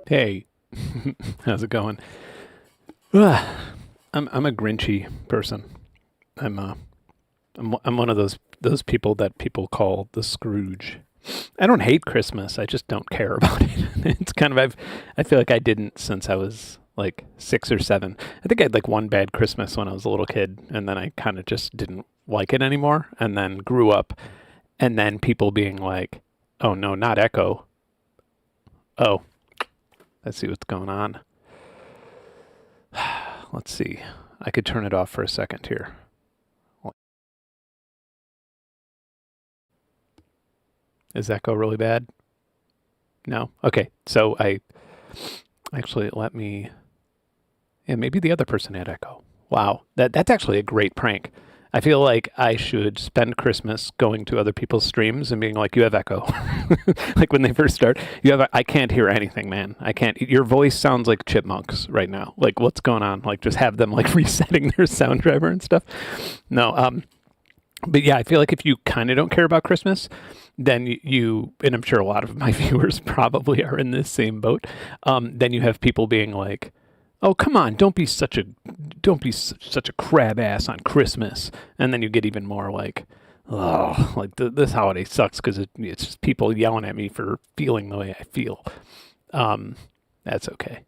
Hey, how's it going? I'm a Grinchy person. I'm I'm one of those people that people call the Scrooge. I don't hate Christmas. I just don't care about it. It's kind of I feel like I didn't since I was like 6 or 7. I think I had like one bad Christmas when I was a little kid, and then I kind of just didn't like it anymore. And then grew up, and then people being like, "Oh no, not Echo. Oh, let's see what's going on. Let's see. I could turn it off for a second here. Is Echo really bad? No? Okay. So I actually let me. Yeah, maybe the other person had Echo. Wow. That's actually a great prank. I feel like I should spend Christmas going to other people's streams and being like, "You have Echo." Like when they first start, I can't hear anything, man. I can't. Your voice sounds like chipmunks right now. Like, what's going on? Like, just have them like resetting their sound driver and stuff. No, but yeah, I feel like if you kind of don't care about Christmas, then and I'm sure a lot of my viewers probably are in this same boat. Then you have people being like, "Oh, come on, don't be such a crab ass on Christmas," and then you get even more like, "Oh, like this holiday sucks because it's just people yelling at me for feeling the way I feel." That's okay.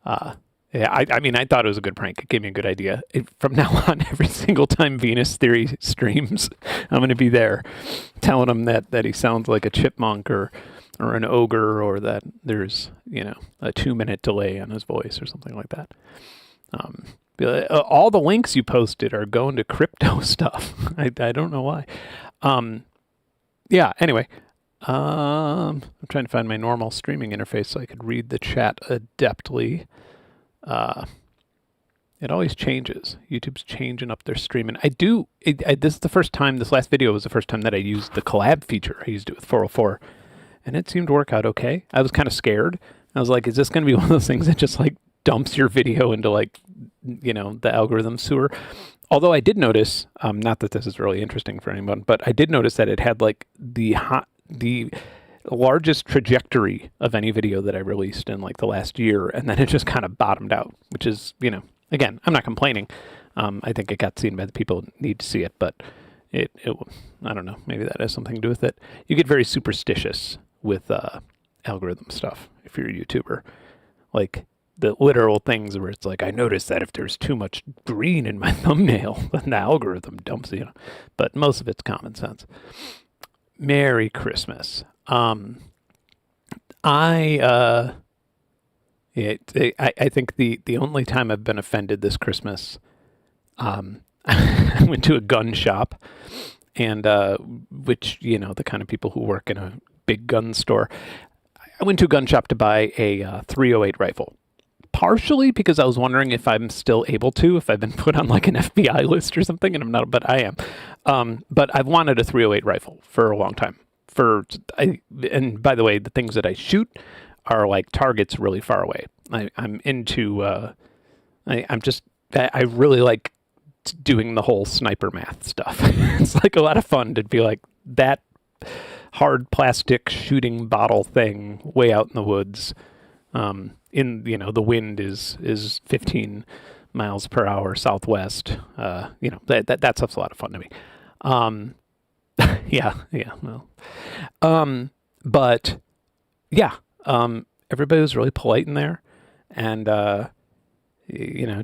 Uh, yeah, I mean, I thought it was a good prank. It gave me a good idea. From now on, every single time Venus Theory streams, I'm going to be there telling him that he sounds like a chipmunk or an ogre, or that there's, a 2-minute delay on his voice or something like that. Be like, all the links you posted are going to crypto stuff. I don't know why. Yeah, anyway. I'm trying to find my normal streaming interface so I could read the chat adeptly. It always changes. YouTube's changing up their streaming. This is the first time, this last video was the first time that I used the collab feature. I used it with 404, and it seemed to work out okay. I was kind of scared. I was like, is this going to be one of those things that just like dumps your video into like, the algorithm sewer? Although I did notice, not that this is really interesting for anyone, but I did notice that it had like the largest trajectory of any video that I released in like the last year, and then it just kind of bottomed out, which is, again, I'm not complaining. I think it got seen by the people who need to see it, but it I don't know, maybe that has something to do with it. You get very superstitious with algorithm stuff if you're a YouTuber. Like the literal things where it's like, I noticed that if there's too much green in my thumbnail, then the algorithm dumps, But most of it's common sense. Merry Christmas. I think the only time I've been offended this Christmas, I went to a gun shop, and which, the kind of people who work in a big gun store. I went to a gun shop to buy a 308 rifle. Partially because I was wondering if I'm still able to, if I've been put on like an FBI list or something, and I'm not, but I am. But I've wanted a 308 rifle for a long time. And by the way, the things that I shoot are like targets really far away. I'm into, I really like doing the whole sniper math stuff. It's like a lot of fun to be like that hard plastic shooting bottle thing way out in the woods. The wind is 15 miles per hour southwest. That stuff's a lot of fun to me. But yeah, everybody was really polite in there, and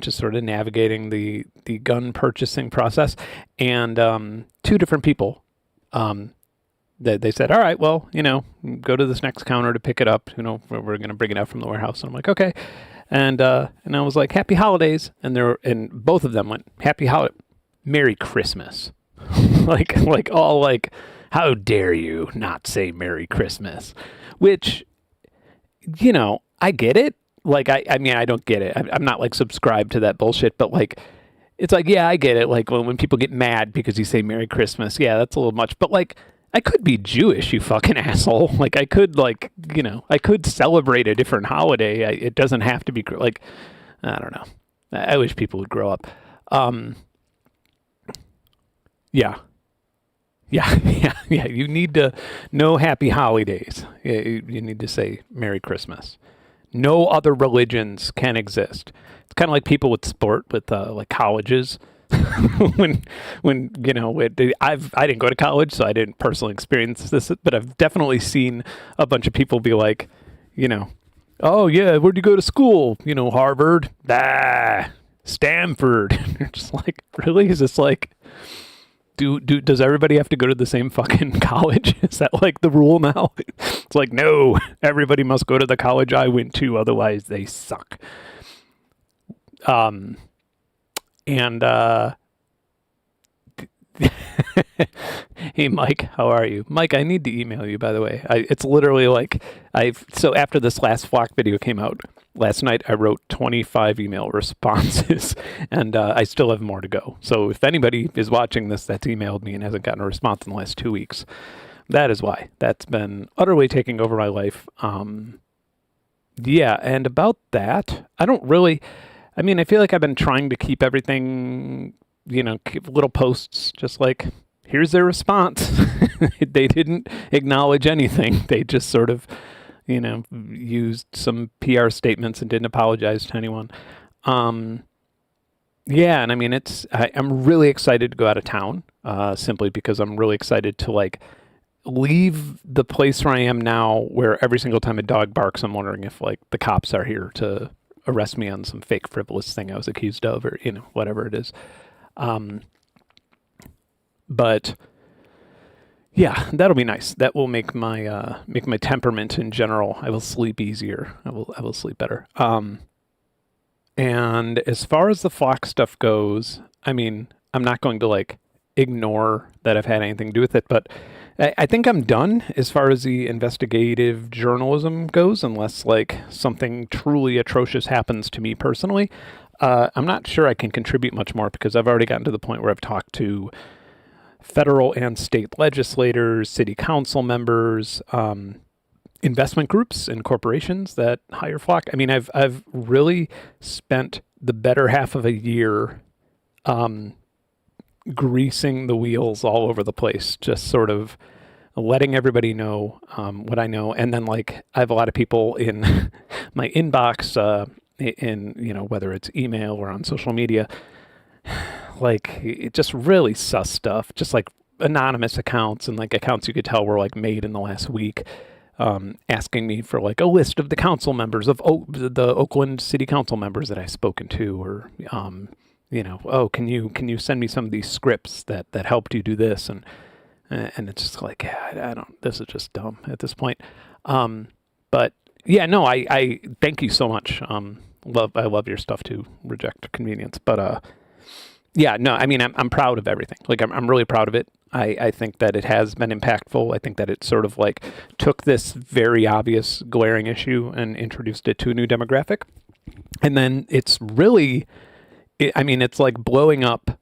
just sort of navigating the gun purchasing process. And two different people, they said, "All right, well, go to this next counter to pick it up. We're going to bring it out from the warehouse." And I'm like, "Okay," and I was like, "Happy holidays," and both of them went, "Happy holiday, Merry Christmas." like all like, how dare you not say Merry Christmas? Which, I get it. Like, I mean, I don't get it. I'm not like subscribed to that bullshit, but like, it's like, yeah, I get it. Like when people get mad because you say Merry Christmas, yeah, that's a little much. But like, I could be Jewish, you fucking asshole. Like I could I could celebrate a different holiday. It doesn't have to be like, I don't know. I wish people would grow up. Yeah. You need to know happy holidays. You need to say Merry Christmas. No other religions can exist. It's kind of like people with sport, with like colleges. when you know, I didn't go to college, so I didn't personally experience this, but I've definitely seen a bunch of people be like, you know, oh yeah, where'd you go to school? You know, Harvard, Stanford. You're just like, really? Is this like, does everybody have to go to the same fucking college? Is that like the rule now? It's like, no, everybody must go to the college I went to, otherwise they suck. And hey Mike, how are you? Mike, I need to email you, by the way. It's literally like so after this last flock video came out last night, I wrote 25 email responses, and I still have more to go. So if anybody is watching this that's emailed me and hasn't gotten a response in the last 2 weeks, that is why. That's been utterly taking over my life. Yeah, and about that, I feel like I've been trying to keep everything, you know, keep little posts, just like, here's their response. They didn't acknowledge anything. They just sort of, you know, used some PR statements and didn't apologize to anyone. Yeah, and I mean, I'm really excited to go out of town, simply because I'm really excited to, like, leave the place where I am now, where every single time a dog barks, I'm wondering if, like, the cops are here to arrest me on some fake frivolous thing I was accused of, or, you know, whatever it is. But yeah, that'll be nice. That will make my temperament in general. I will sleep easier. I will sleep better. And as far as the flock stuff goes, I mean, I'm not going to like ignore that I've had anything to do with it, but I think I'm done as far as the investigative journalism goes, unless like something truly atrocious happens to me personally. I'm not sure I can contribute much more because I've already gotten to the point where I've talked to federal and state legislators, city council members, investment groups and corporations that hire flock. I mean, I've really spent the better half of a year greasing the wheels all over the place, just sort of letting everybody know what I know. And then, like, I have a lot of people in my inbox, in, you know, whether it's email or on social media, like, it just really sus stuff, just like anonymous accounts and like accounts you could tell were like made in the last week, asking me for like a list of the council members of the Oakland city council members that I've spoken to, or, you know, oh, can you send me some of these scripts that helped you do this? And it's just like, yeah, I don't, this is just dumb at this point. But yeah, no, I thank you so much. I love your stuff too. Reject convenience. But, yeah, no, I mean, I'm proud of everything. Like, I'm really proud of it. I think that it has been impactful. I think that it sort of like took this very obvious glaring issue and introduced it to a new demographic. And then it's really, it's like blowing up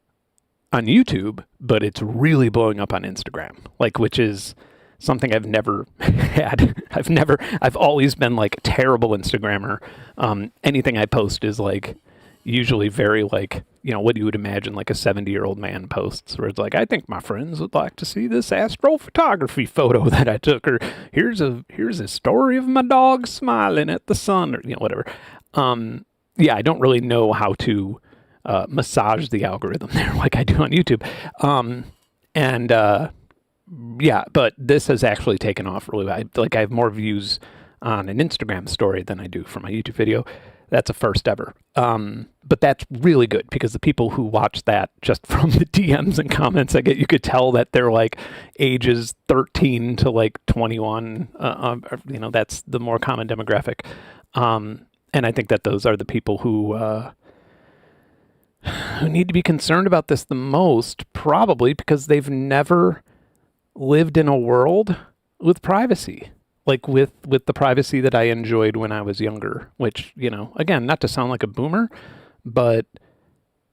on YouTube, but it's really blowing up on Instagram, like, which is something I've never had. I've always been like a terrible Instagrammer. Anything I post is like usually very like, you know, what you would imagine like a 70-year-old man posts, where it's like, I think my friends would like to see this astrophotography photo that I took, or here's a story of my dog smiling at the sun, or, you know, whatever. Yeah, I don't really know how to massage the algorithm there like I do on YouTube. Yeah, but this has actually taken off really. I have more views on an Instagram story than I do for my YouTube video. That's a first ever. But that's really good because the people who watch that, just from the DMs and comments I get, you could tell that they're like ages 13 to like 21. You know, that's the more common demographic. And I think that those are the people who need to be concerned about this the most, probably because they've never lived in a world with privacy, like with the privacy that I enjoyed when I was younger, which, you know, again, not to sound like a boomer, but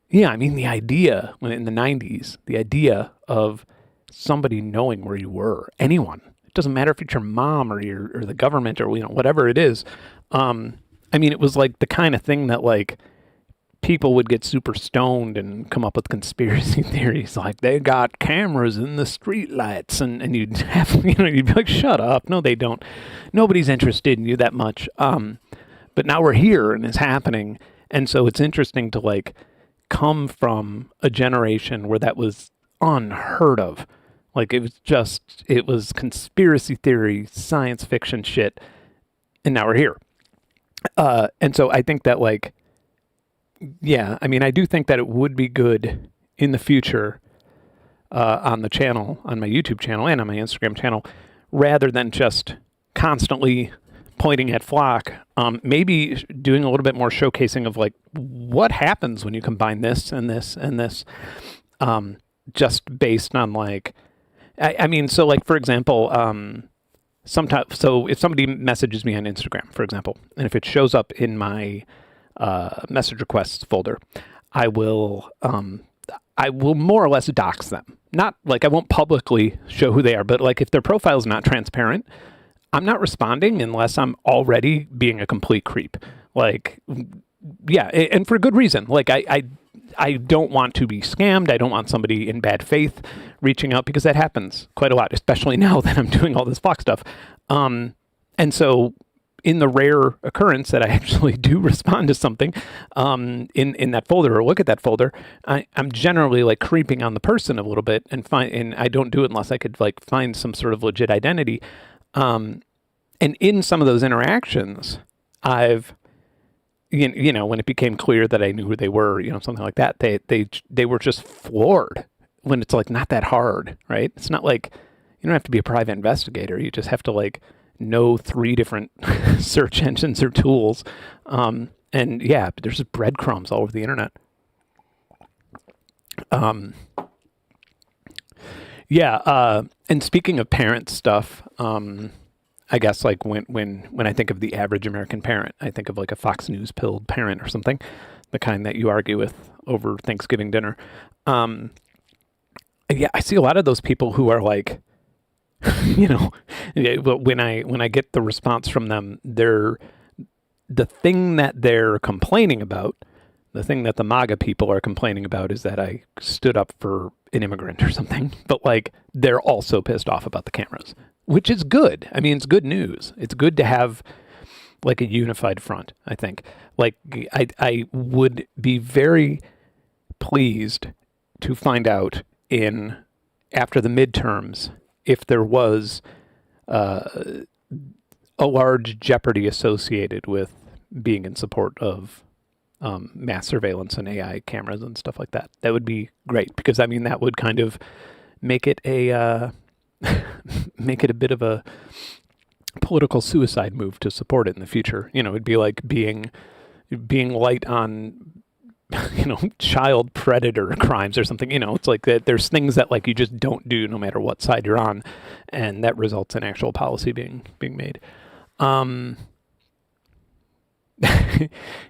yeah, I mean, the idea when in the 90s, the idea of somebody knowing where you were, anyone, it doesn't matter if it's your mom or the government or, you know, whatever it is. I mean, it was like the kind of thing that like people would get super stoned and come up with conspiracy theories, like they got cameras in the streetlights, and you'd have, you know, you'd be like, shut up. No, they don't. Nobody's interested in you that much. But now we're here and it's happening. And so it's interesting to like come from a generation where that was unheard of. Like it was conspiracy theory, science fiction shit. And now we're here. And so I think that like, yeah, I mean, I do think that it would be good in the future on the channel, on my YouTube channel and on my Instagram channel, rather than just constantly pointing at Flock, maybe doing a little bit more showcasing of like what happens when you combine this and this and this, just based on like, I mean, so like, for example, sometimes, so if somebody messages me on Instagram, for example, and if it shows up in my message requests folder, I will more or less dox them. Not like I won't publicly show who they are, but like if their profile is not transparent, I'm not responding unless I'm already being a complete creep. Like, yeah, and for good reason. Like I don't want to be scammed. I don't want somebody in bad faith reaching out, because that happens quite a lot, especially now that I'm doing all this Flock stuff. And so in the rare occurrence that I actually do respond to something in that folder or look at that folder, I'm generally like creeping on the person a little bit and I don't do it unless I could like find some sort of legit identity. And in some of those interactions, I've, you know, when it became clear that I knew who they were, you know, something like that, they were just floored when it's like not that hard, right? It's not like you don't have to be a private investigator. You just have to like know 3 different search engines or tools. And yeah, but there's just breadcrumbs all over the internet. Yeah. And speaking of parent stuff, I guess like when I think of the average American parent, I think of like a Fox News pilled parent or something, the kind that you argue with over Thanksgiving dinner. Yeah, I see a lot of those people who are like, you know, when I get the response from them, the thing that they're complaining about, the thing that the MAGA people are complaining about is that I stood up for an immigrant or something. But like, they're also pissed off about the cameras, which is good. I mean, it's good news. It's good to have like a unified front, I think. Like, I would be very pleased to find out after the midterms if there was a large jeopardy associated with being in support of mass surveillance and AI cameras and stuff like that. That would be great, because I mean that would kind of make it make it a bit of a political suicide move to support it in the future. You know, it'd be like being light on, you know, child predator crimes or something. You know, it's like that there's things that like you just don't do no matter what side you're on, and that results in actual policy being made.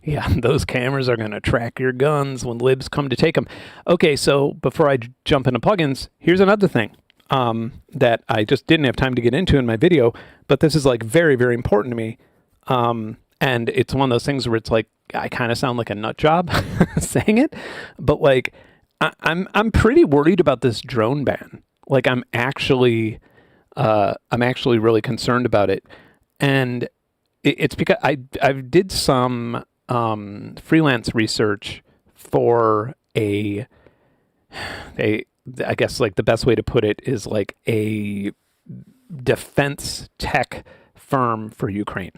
Yeah, those cameras are going to track your guns when libs come to take them. Okay, so before I jump into plugins, here's another thing that I just didn't have time to get into in my video, but this is like very, very important to me. And it's one of those things where it's like, I kind of sound like a nut job saying it, but like, I'm pretty worried about this drone ban. Like I'm actually really concerned about it. And it's because I did some freelance research for I guess like the best way to put it is like a defense tech firm for Ukraine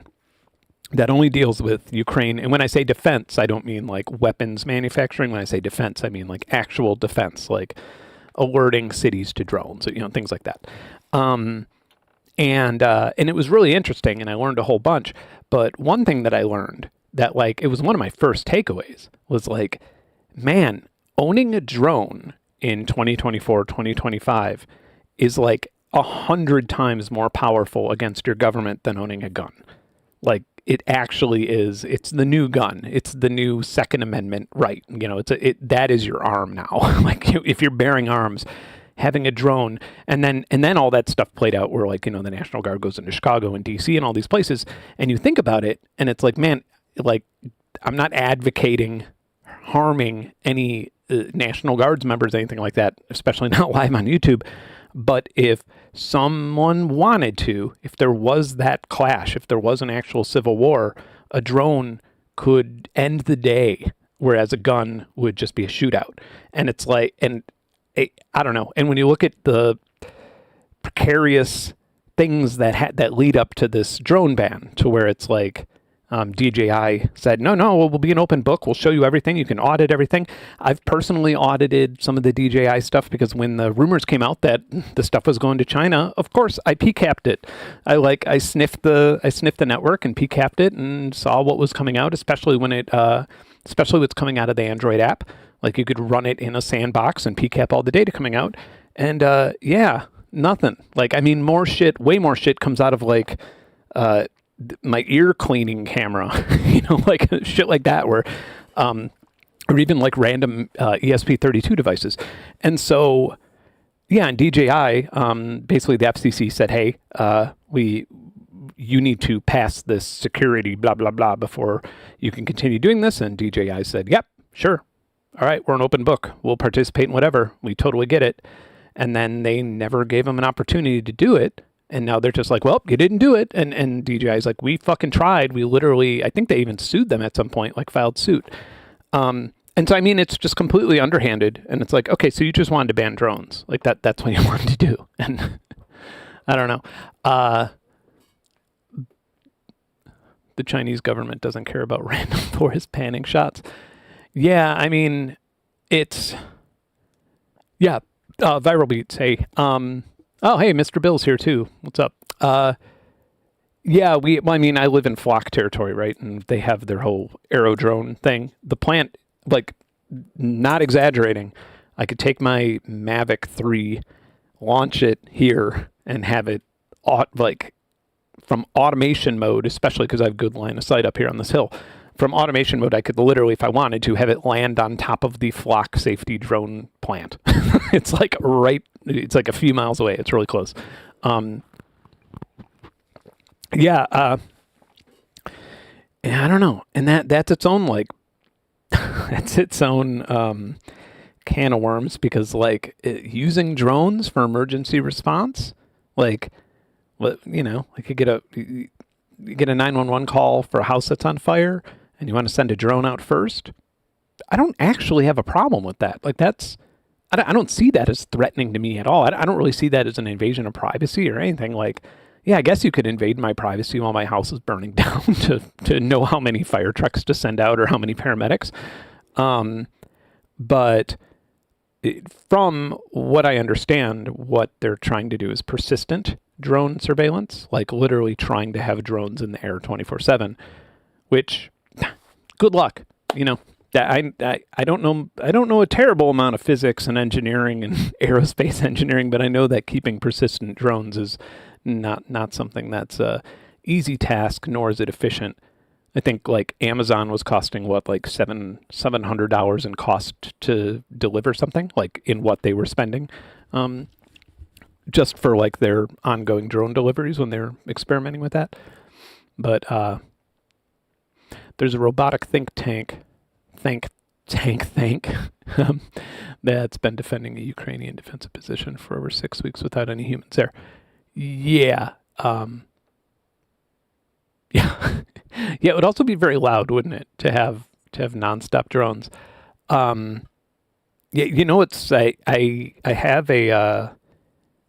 that only deals with Ukraine. And when I say defense, I don't mean like weapons manufacturing. When I say defense, I mean like actual defense, like alerting cities to drones, you know, things like that. And it was really interesting, and I learned a whole bunch. But one thing that I learned that like, it was one of my first takeaways was like, man, owning a drone in 2024, 2025 is like 100 times more powerful against your government than owning a gun. Like it actually is. It's the new gun. It's the new Second Amendment right. You know, that is your arm now. Like if you're bearing arms, having a drone, and then all that stuff played out where like, you know, the National Guard goes into Chicago and DC and all these places, and you think about it and it's like, man, like I'm not advocating harming any National Guards members, anything like that, especially not live on YouTube. But if someone wanted to, if there was that clash, if there was an actual civil war a drone could end the day, whereas a gun would just be a shootout. And it's like, and I don't know. And when you look at the precarious things that lead up to this drone ban, to where it's like, DJI said, no, we'll be an open book. We'll show you everything. You can audit everything. I've personally audited some of the DJI stuff because when the rumors came out that the stuff was going to China, of course I PCAP'd it. I sniffed the network and PCAP'd it and saw what was coming out, especially what's coming out of the Android app. Like, you could run it in a sandbox and PCAP all the data coming out. And yeah, nothing. Like, I mean, way more shit comes out of like my ear cleaning camera, like shit like that, where, or even like random ESP32 devices. And so, yeah, and DJI, basically the FCC said, hey, you need to pass this security, blah, blah, blah, before you can continue doing this. And DJI said, yep, sure. All right, we're an open book. We'll participate in whatever. We totally get it. And then they never gave them an opportunity to do it. And now they're just like, well, you didn't do it. And DJI's like, we fucking tried. We literally, I think they even sued them at some point, like filed suit. And so, I mean, it's just completely underhanded. And it's like, okay, so you just wanted to ban drones. Like that's what you wanted to do. And I don't know. The Chinese government doesn't care about random forest panning shots. Yeah, I mean, it's, yeah, Viral Beats, hey. Oh, hey, Mr. Bill's here too. What's up? Yeah, I mean, I live in flock territory, right? And they have their whole aerodrone thing. The plant, like, not exaggerating, I could take my Mavic 3, launch it here, and have it, like, from automation mode, especially because I have good line of sight up here on this hill. From automation mode, I could literally, if I wanted to, have it land on top of the flock safety drone plant. It's like it's like a few miles away. It's really close. Yeah, I don't know. And that's its own, like, that's its own can of worms, because, like, using drones for emergency response, like, like you get a 911 call for a house that's on fire, and you want to send a drone out first. I don't actually have a problem with that. Like, I don't see that as threatening to me at all. I don't really see that as an invasion of privacy or anything. Like, yeah, I guess you could invade my privacy while my house is burning down to know how many fire trucks to send out or how many paramedics. But from what I understand, what they're trying to do is persistent drone surveillance, like literally trying to have drones in the air 24/7, which, good luck. I don't know a terrible amount of physics and engineering and aerospace engineering, but I know that keeping persistent drones is not something that's a easy task, nor is it efficient. I think like Amazon was costing like $700 in cost to deliver something, like in what they were spending, just for like their ongoing drone deliveries when they're experimenting with that. But there's a robotic think tank that's been defending a Ukrainian defensive position for over 6 weeks without any humans there. Yeah. Yeah. Yeah, it would also be very loud, wouldn't it, to have nonstop drones. Yeah, it's I have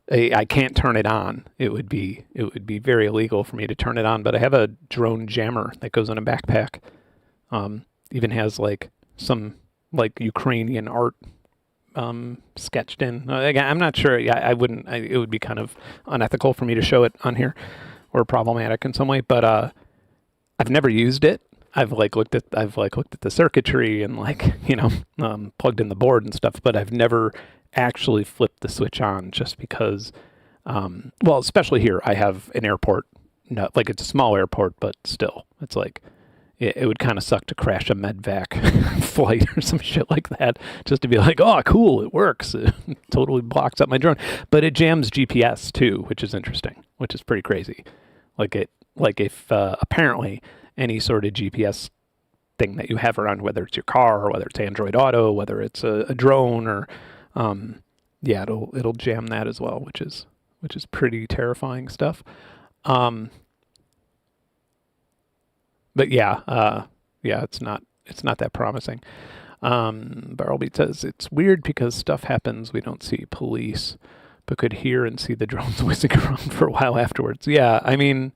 I can't turn it on. It would be very illegal for me to turn it on, but I have a drone jammer that goes in a backpack. Even has like some like Ukrainian art sketched in. Again, I'm not sure. Yeah, I wouldn't. It would be kind of unethical for me to show it on here, or problematic in some way. But I've never used it. I've looked at the circuitry and plugged in the board and stuff, but I've never actually flipped the switch on, just because. Well, especially here, I have an airport. Not like it's a small airport, but still, it's like it would kind of suck to crash a medvac flight or some shit like that, just to be like, oh, cool, it works. It totally blocks up my drone, but it jams GPS too, which is interesting, which is pretty crazy. If apparently any sort of GPS thing that you have around, whether it's your car or whether it's Android Auto, whether it's a drone or, it'll jam that as well, which is but yeah, it's not that promising. Barrelbeat says it's weird because stuff happens. We don't see police, but could hear and see the drones whizzing around for a while afterwards. Yeah, I mean,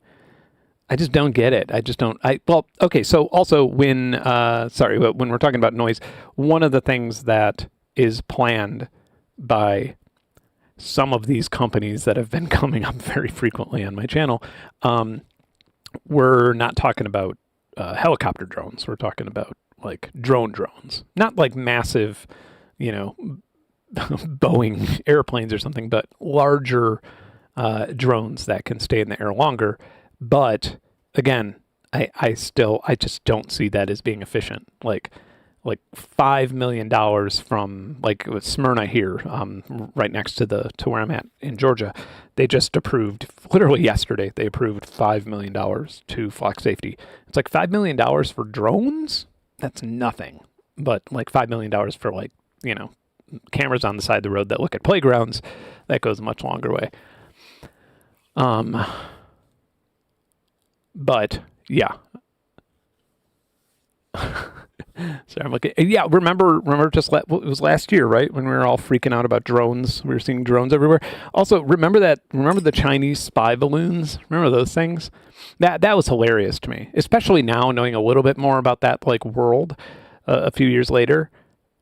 I just don't get it. I just don't. Well, okay. So also when when we're talking about noise, one of the things that is planned by some of these companies that have been coming up very frequently on my channel, we're not talking about helicopter drones. We're talking about like drones, not like massive, Boeing airplanes or something, but larger drones that can stay in the air longer. But again, I just don't see that as being efficient. Like $5 million from like with Smyrna here, right next to where I'm at in Georgia. They just approved, literally yesterday, they approved $5 million to Flock Safety. It's like $5 million for drones? That's nothing. But like $5 million for like, cameras on the side of the road that look at playgrounds, that goes a much longer way. But yeah. Sorry, I'm looking. Yeah, remember it was last year, right? When we were all freaking out about drones. We were seeing drones everywhere. Also, remember the Chinese spy balloons? Remember those things? That was hilarious to me, especially now knowing a little bit more about that like world a few years later.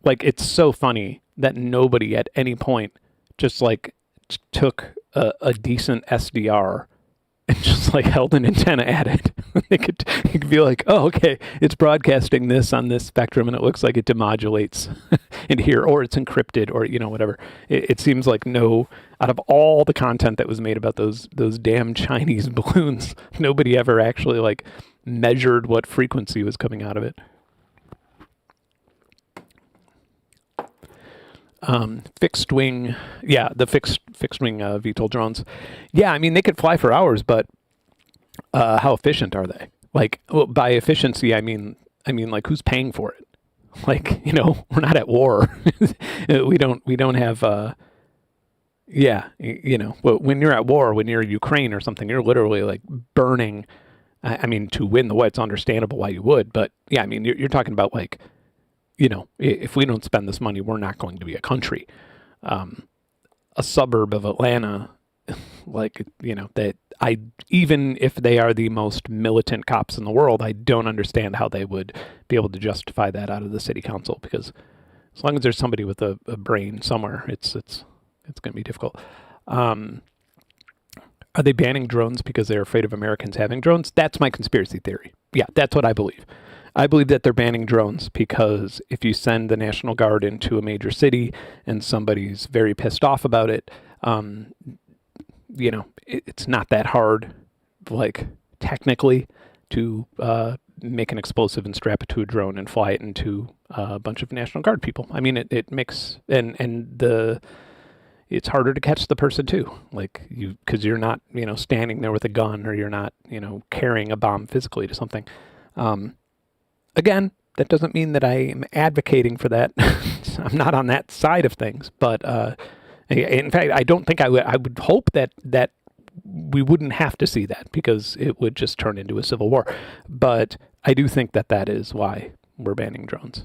Like, it's so funny that nobody at any point just like took a decent SDR and just like held an antenna at it. You could be like, oh, okay, it's broadcasting this on this spectrum and it looks like it demodulates in here, or it's encrypted, or, whatever. It seems like out of all the content that was made about those damn Chinese balloons, nobody ever actually like measured what frequency was coming out of it. Fixed wing, the fixed wing VTOL drones. Yeah, I mean, they could fly for hours, but how efficient are they? Like, by efficiency, I mean like, who's paying for it? Like, we're not at war. we don't have when you're at war, when you're Ukraine or something, you're literally like burning. I mean, to win the war, it's understandable why you would, but yeah, I mean, you're talking about like, if we don't spend this money, we're not going to be a country. A suburb of Atlanta, like, that even if they are the most militant cops in the world, I don't understand how they would be able to justify that out of the city council, because as long as there's somebody with a brain somewhere, it's going to be difficult. Are they banning drones because they're afraid of Americans having drones? That's my conspiracy theory. Yeah, that's what I believe. I believe that they're banning drones because if you send the National Guard into a major city and somebody's very pissed off about it, it's not that hard, like, technically, to make an explosive and strap it to a drone and fly it into a bunch of National Guard people. I mean, it makes, it's harder to catch the person too, like, because you're not, standing there with a gun, or you're not, carrying a bomb physically to something. Again, that doesn't mean that I am advocating for that. I'm not on that side of things, but in fact, I don't think I would hope that we wouldn't have to see that, because it would just turn into a civil war. But I do think that is why we're banning drones.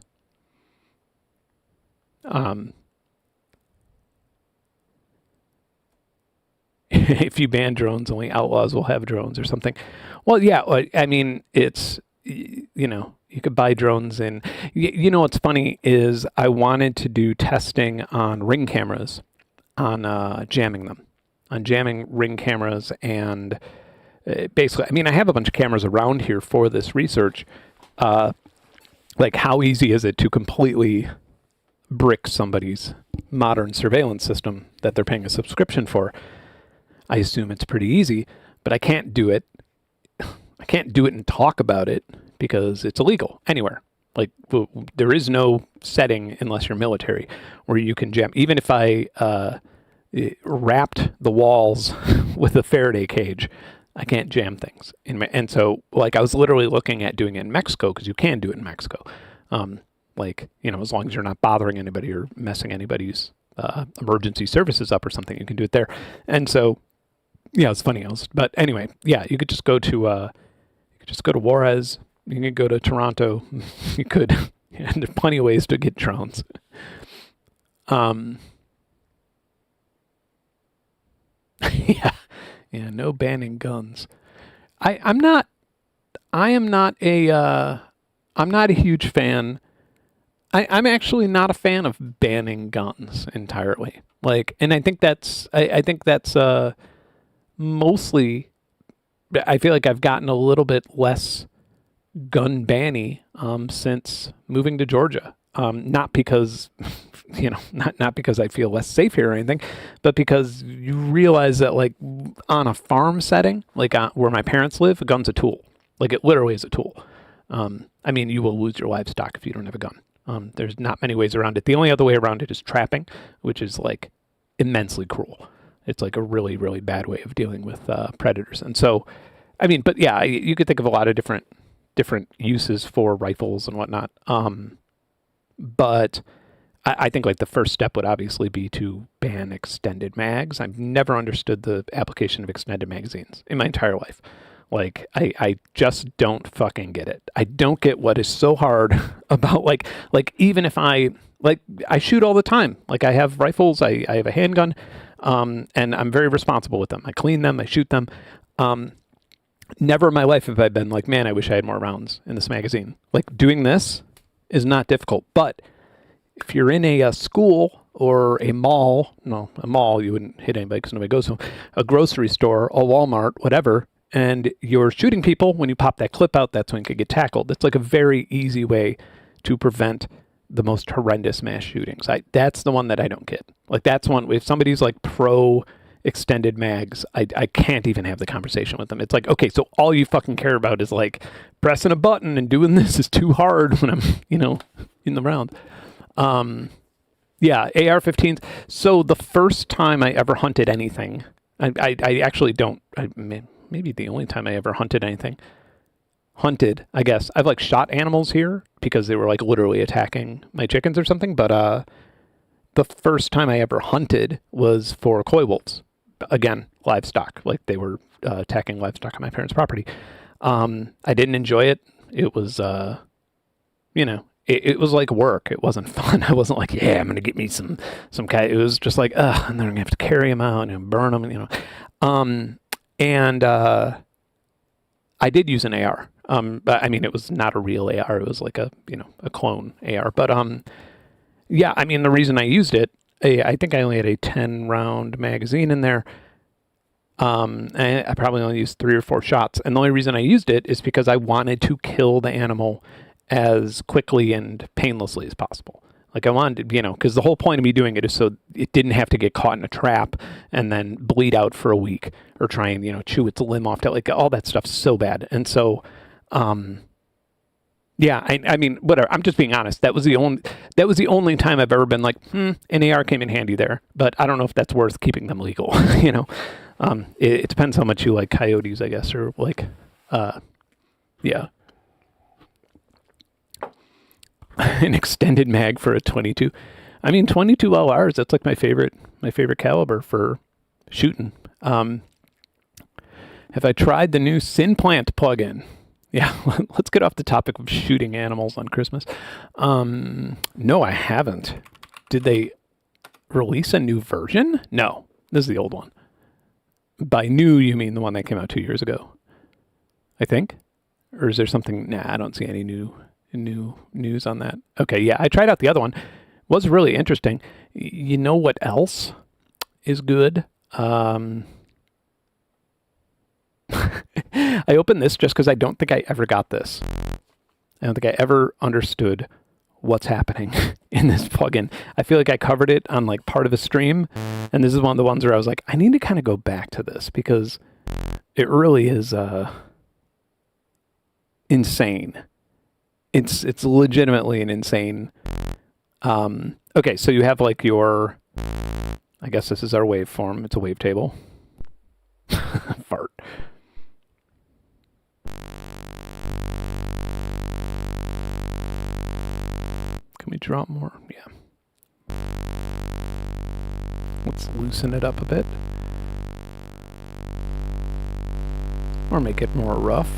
If you ban drones, only outlaws will have drones or something. Well, yeah, I mean, it's, you could buy drones in. What's funny is I wanted to do testing on Ring cameras, on jamming Ring cameras, and basically, I mean, I have a bunch of cameras around here for this research. Like, how easy is it to completely brick somebody's modern surveillance system that they're paying a subscription for? I assume it's pretty easy, but I can't do it. I can't do it and talk about it, because it's illegal anywhere. Like, there is no setting, unless you're military, where you can jam. Even if I wrapped the walls with a Faraday cage, I can't jam things. And so, like, I was literally looking at doing it in Mexico, because you can do it in Mexico. As long as you're not bothering anybody or messing anybody's emergency services up or something, you can do it there. And so, yeah, it's funny. But anyway, yeah, you could just go to Juarez, You can go to Toronto. You could. And there's plenty of ways to get drones. Yeah, yeah. No banning guns. I'm not. I am not a. I'm not a huge fan. I'm actually not a fan of banning guns entirely. Like, and I think that's. I think that's mostly. I feel like I've gotten a little bit less gun banny since moving to Georgia. Not because, not because I feel less safe here or anything, but because you realize that, like, on a farm setting, like where my parents live, a gun's a tool. Like, it literally is a tool. I mean, you will lose your livestock if you don't have a gun. There's not many ways around it. The only other way around it is trapping, which is, like, immensely cruel. It's like a really, really bad way of dealing with predators. And so, I mean, but yeah, you could think of a lot of different uses for rifles and whatnot. But I think, like, the first step would obviously be to ban extended mags. I've never understood the application of extended magazines in my entire life. Like, I just don't fucking get it. I don't get what is so hard about, like even if I shoot all the time. Like, I have rifles, I have a handgun, and I'm very responsible with them. I clean them, I shoot them. Never in my life have I been like, man, I wish I had more rounds in this magazine. Like, doing this is not difficult. But if you're in a school or a mall, you wouldn't hit anybody because nobody goes to a grocery store, a Walmart, whatever, and you're shooting people, when you pop that clip out, that's when you could get tackled. It's like a very easy way to prevent the most horrendous mass shootings. That's the one that I don't get. Like, that's one, if somebody's like pro extended mags, I can't even have the conversation with them. It's like, okay, so all you fucking care about is, like, pressing a button and doing this is too hard when I'm, in the round. Yeah, AR-15s. So the first time I ever hunted anything, I actually don't, maybe the only time I ever hunted anything, I guess. I've, like, shot animals here because they were, like, literally attacking my chickens or something, but the first time I ever hunted was for coy wolves. Again, livestock. Like, they were attacking livestock on my parents' property. I didn't enjoy it. It was, it was like work. It wasn't fun. I wasn't like, yeah, I'm going to get me some cat. It was just like, and then I'm going to have to carry them out and burn them, And I did use an AR. But I mean, it was not a real AR. It was like a clone AR. But yeah, I mean, the reason I used it, I think I only had a 10-round magazine in there. I probably only used 3 or 4 shots. And the only reason I used it is because I wanted to kill the animal as quickly and painlessly as possible. Like, I wanted to, because the whole point of me doing it is so it didn't have to get caught in a trap and then bleed out for a week or try and, chew its limb off. Like, all that stuff's so bad. And so, yeah, I mean, whatever. I'm just being honest. That was the only time I've ever been like, an AR came in handy there. But I don't know if that's worth keeping them legal. It depends how much you like coyotes, I guess, or like, yeah. An extended mag for a 22. I mean, 22 LRs. That's like my favorite caliber for shooting. Have I tried the new Synplant plugin? Yeah, let's get off the topic of shooting animals on Christmas. No, I haven't. Did they release a new version? No, this is the old one. By new, you mean the one that came out 2 years ago, I think? Or is there something? Nah, I don't see any new news on that. Okay, yeah, I tried out the other one. It was really interesting. You know what else is good? I opened this just because I don't think I ever got this. I don't think I ever understood what's happening in this plugin. I feel like I covered it on like part of a stream, and this is one of the ones where I was like, I need to kind of go back to this because it really is insane. It's legitimately an insane. Okay, so you have like your, I guess this is our waveform. It's a wavetable. Fart. Can we drop more? Yeah. Let's loosen it up a bit. Or make it more rough.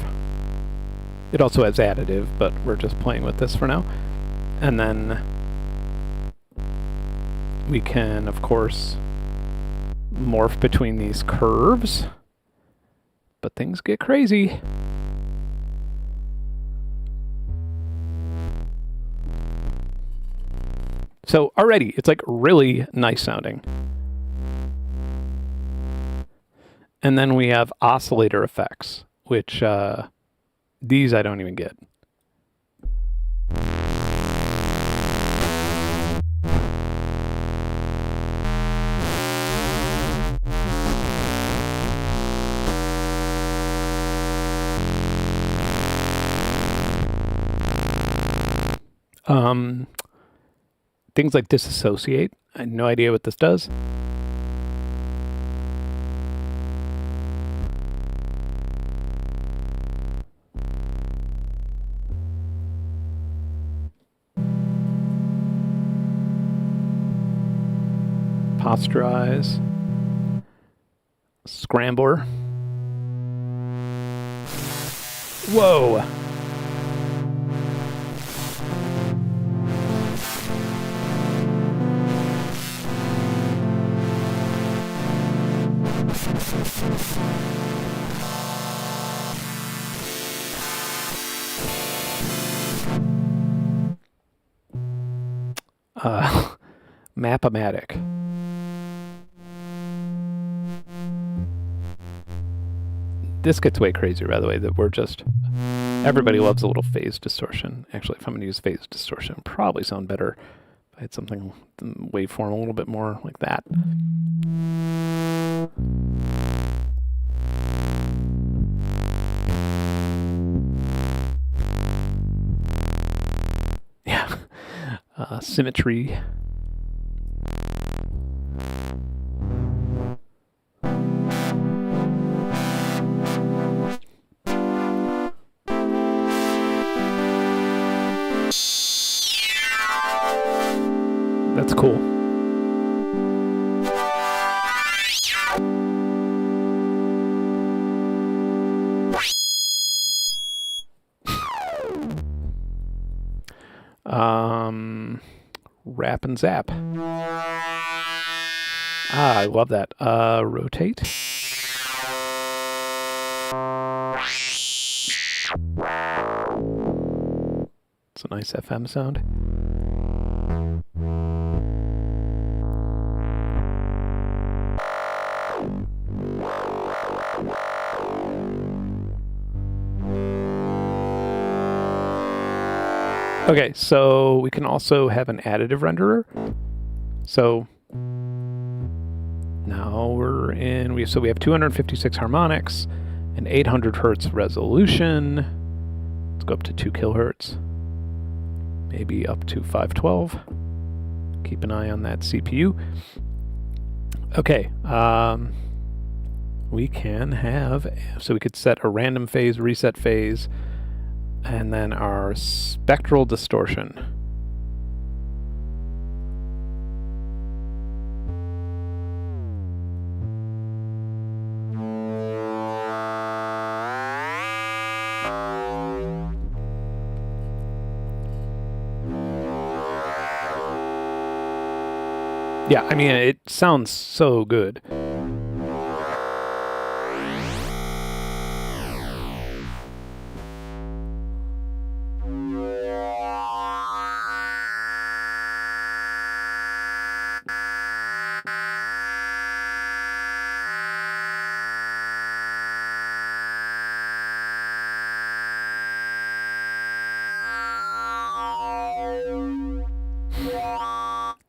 It also has additive, but we're just playing with this for now. And then we can, of course, morph between these curves, but things get crazy. So already, it's like really nice sounding. And then we have oscillator effects, which these I don't even get. Things like disassociate. I have no idea what this does. Posterize. Scrambler. Whoa! Mapomatic. This gets way crazier, by the way, that we're just... Everybody loves a little phase distortion. Actually, if I'm going to use phase distortion, it'd probably sound better if I had something, the waveform a little bit more like that. Yeah. Symmetry. That's cool. Wrap and zap. Ah, I love that. Rotate. It's a nice FM sound. Okay, so we can also have an additive renderer. So now we're in, so we have 256 harmonics and 800 hertz resolution. Let's go up to 2 kilohertz, maybe up to 512. Keep an eye on that CPU. Okay, we can have, so we could set a random phase, reset phase, and then our spectral distortion. Yeah, I mean, it sounds so good.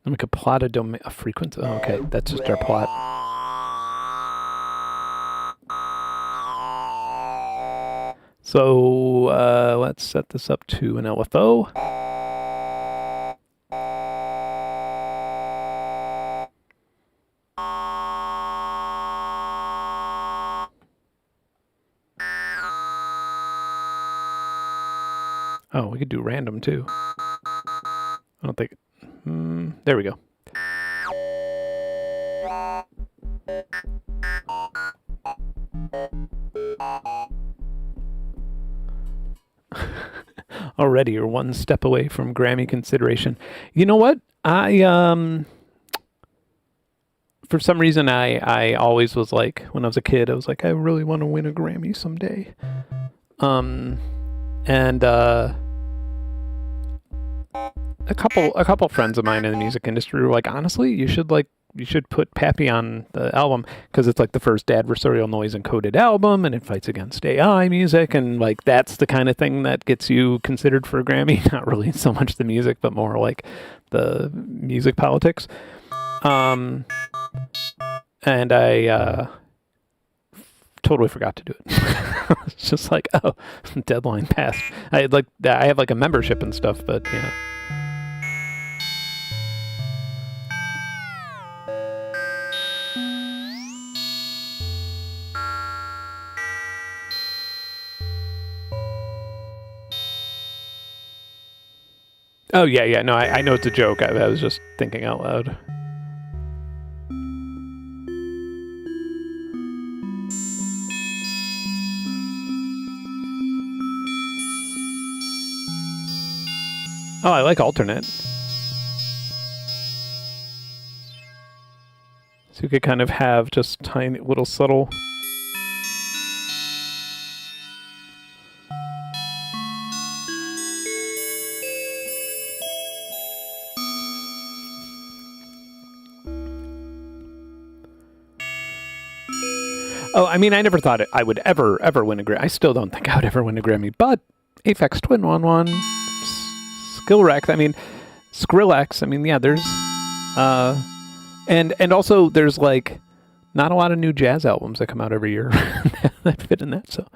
And we could plot a frequency. Oh, okay, that's just our plot. So let's set this up to an LFO. Oh, we could do random too. I don't think... there we go. already. You're one step away from Grammy consideration. You know what? For some reason, I always was like, when I was a kid, I was like, I really want to win a Grammy someday. And a couple friends of mine in the music industry were like, honestly, you should put Pappy on the album because it's like the first adversarial noise encoded album, and it fights against AI music, and like that's the kind of thing that gets you considered for a Grammy. Not really so much the music, but more like the music politics. And I totally forgot to do it. It's just like, oh, deadline passed. I have like a membership and stuff, but yeah. Oh yeah. No, I know it's a joke. I was just thinking out loud. Oh, I like alternate. So you could kind of have just tiny little subtle. Oh, I mean, I never thought I would ever win a Grammy. I still don't think I would ever win a Grammy, but Aphex Twin won. Skillrex, I mean, Skrillex, I mean, yeah, there's, and also there's like not a lot of new jazz albums that come out every year that fit in that, so.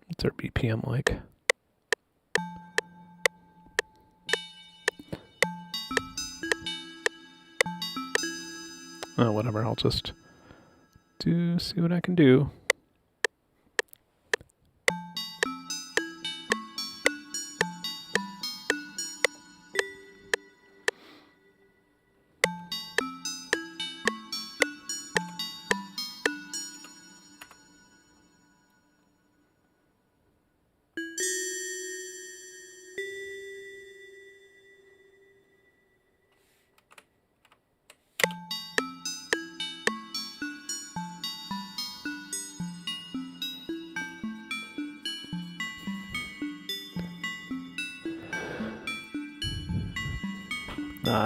What's our BPM like? Oh, whatever, I'll just see what I can do.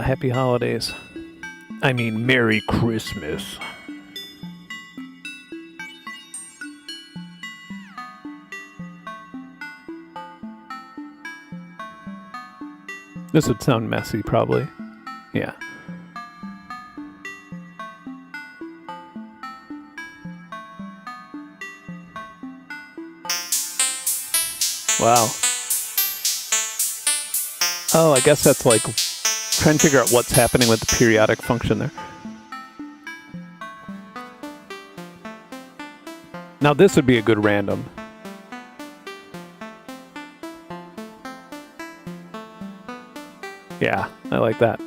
Happy holidays. I mean, Merry Christmas. This would sound messy, probably. Yeah. Wow. Oh, I guess that's like trying to figure out what's happening with the periodic function there. Now this would be a good random. Yeah, I like that.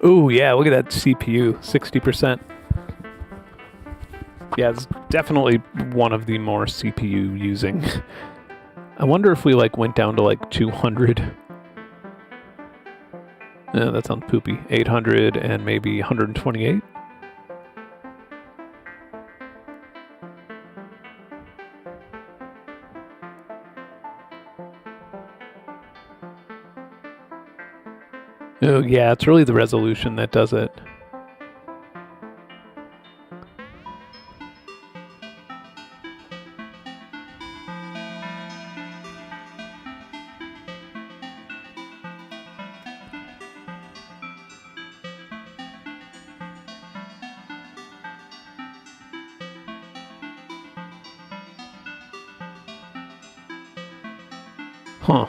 Ooh, yeah, look at that CPU, 60%. Yeah, it's definitely one of the more CPU using I wonder if we like went down to like 200. That sounds poopy. 800 and maybe 128. Oh yeah, it's really the resolution that does it. Huh.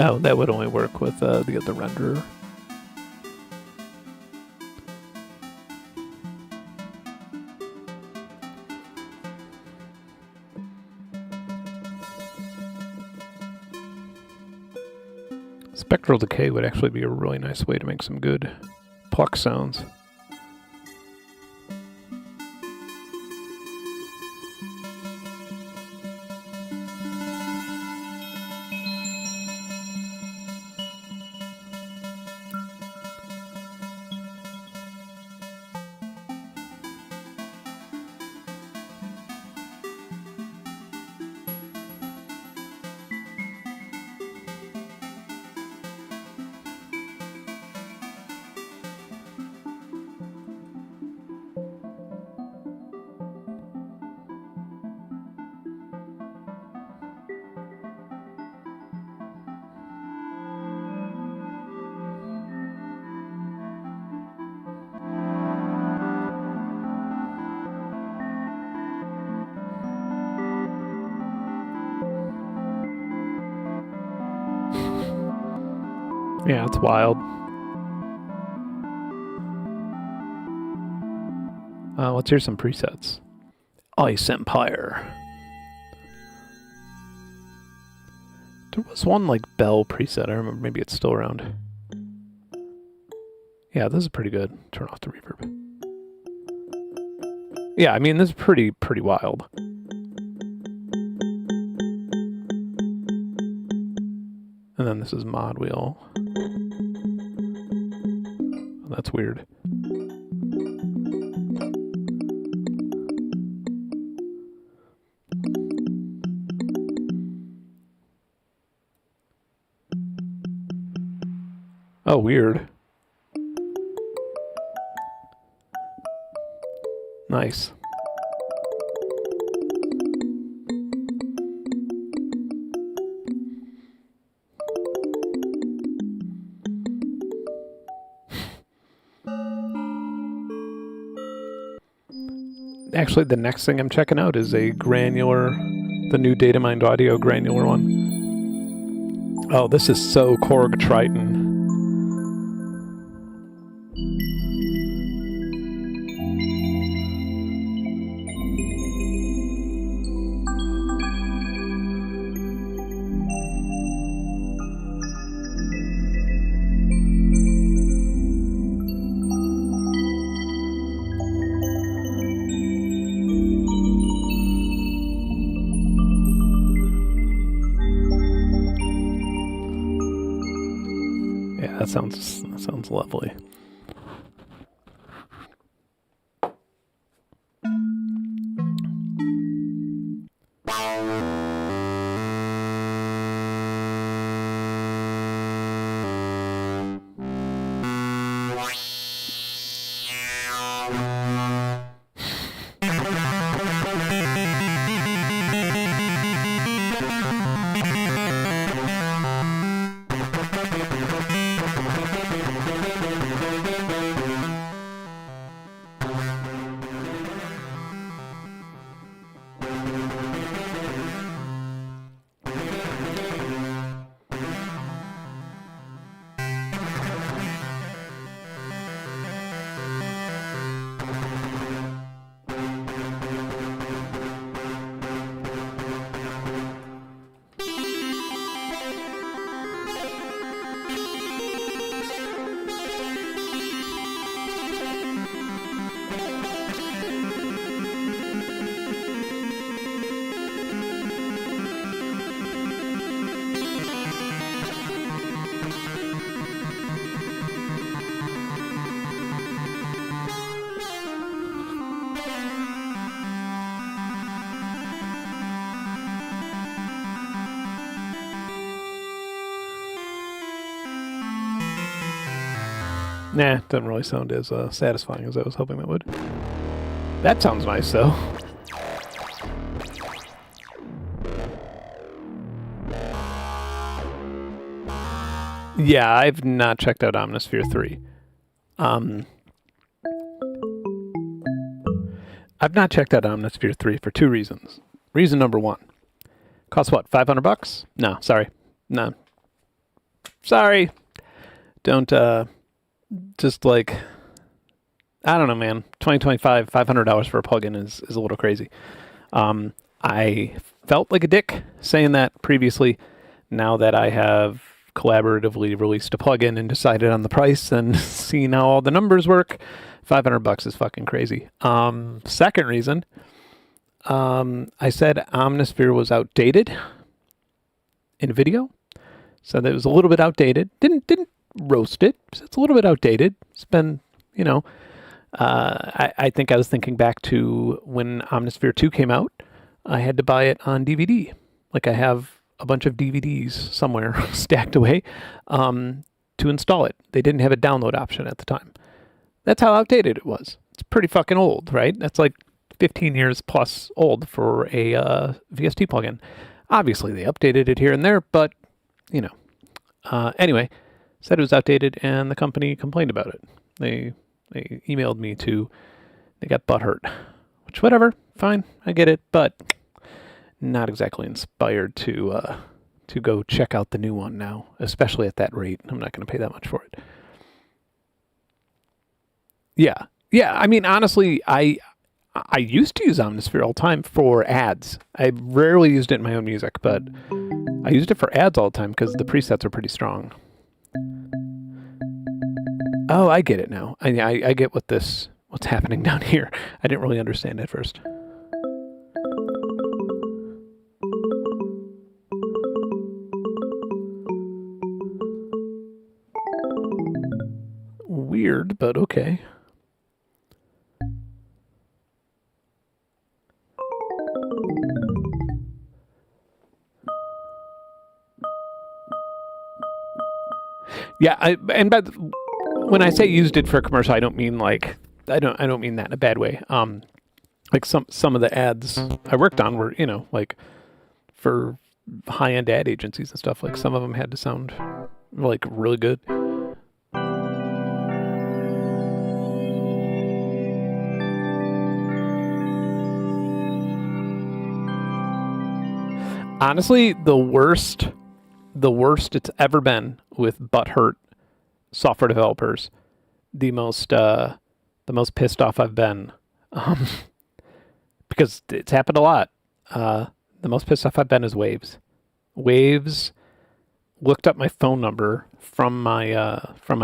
Oh, that would only work with the other renderer. Spectral decay would actually be a really nice way to make some good pluck sounds. Yeah, it's wild. Let's hear some presets. Ice Empire. There was one like Bell preset. I remember, maybe it's still around. Yeah, this is pretty good. Turn off the reverb. Yeah, I mean, this is pretty wild. And then this is Mod Wheel. Oh, that's weird. Oh, weird. Nice. Actually, the next thing I'm checking out is a Granular, the new Datamined Audio Granular one. Oh, this is so Korg Triton. That sounds lovely. Nah, it doesn't really sound as satisfying as I was hoping that would. That sounds nice, though. Yeah, I've not checked out Omnisphere 3. I've not checked out Omnisphere 3 for 2 reasons. Reason number 1. Costs what, $500? No, sorry. No. Sorry. Don't, just like, I don't know, man. 2025, $500 for a plugin is a little crazy. I felt like a dick saying that previously. Now that I have collaboratively released a plugin and decided on the price and seen how all the numbers work, $500 is fucking crazy. Second reason, I said Omnisphere was outdated in video. So that it was a little bit outdated. Didn't roast it. It's a little bit outdated. It's been, you know, I think I was thinking back to when Omnisphere 2 came out. I had to buy it on DVD. Like I have a bunch of DVDs somewhere stacked away to install it. They didn't have a download option at the time. That's how outdated it was. It's pretty fucking old, right? That's like 15 years plus old for a VST plugin. Obviously, they updated it here and there, but, you know. Anyway, said it was outdated, and the company complained about it. They emailed me they got butthurt. Which, whatever, fine, I get it, but not exactly inspired to go check out the new one now, especially at that rate. I'm not going to pay that much for it. Yeah. I mean, honestly, I used to use Omnisphere all the time for ads. I rarely used it in my own music, but I used it for ads all the time because the presets are pretty strong. Oh, I get it now. I get what's happening down here. I didn't really understand at first. Weird, but okay. Yeah, when I say used it for a commercial, I don't mean like I don't mean that in a bad way. Like some of the ads I worked on were, you know, like for high-end ad agencies and stuff. Like some of them had to sound like really good. Honestly, the worst it's ever been with butthurt software developers. The most pissed off I've been, because it's happened a lot. The most pissed off I've been is Waves. Waves looked up my phone number from my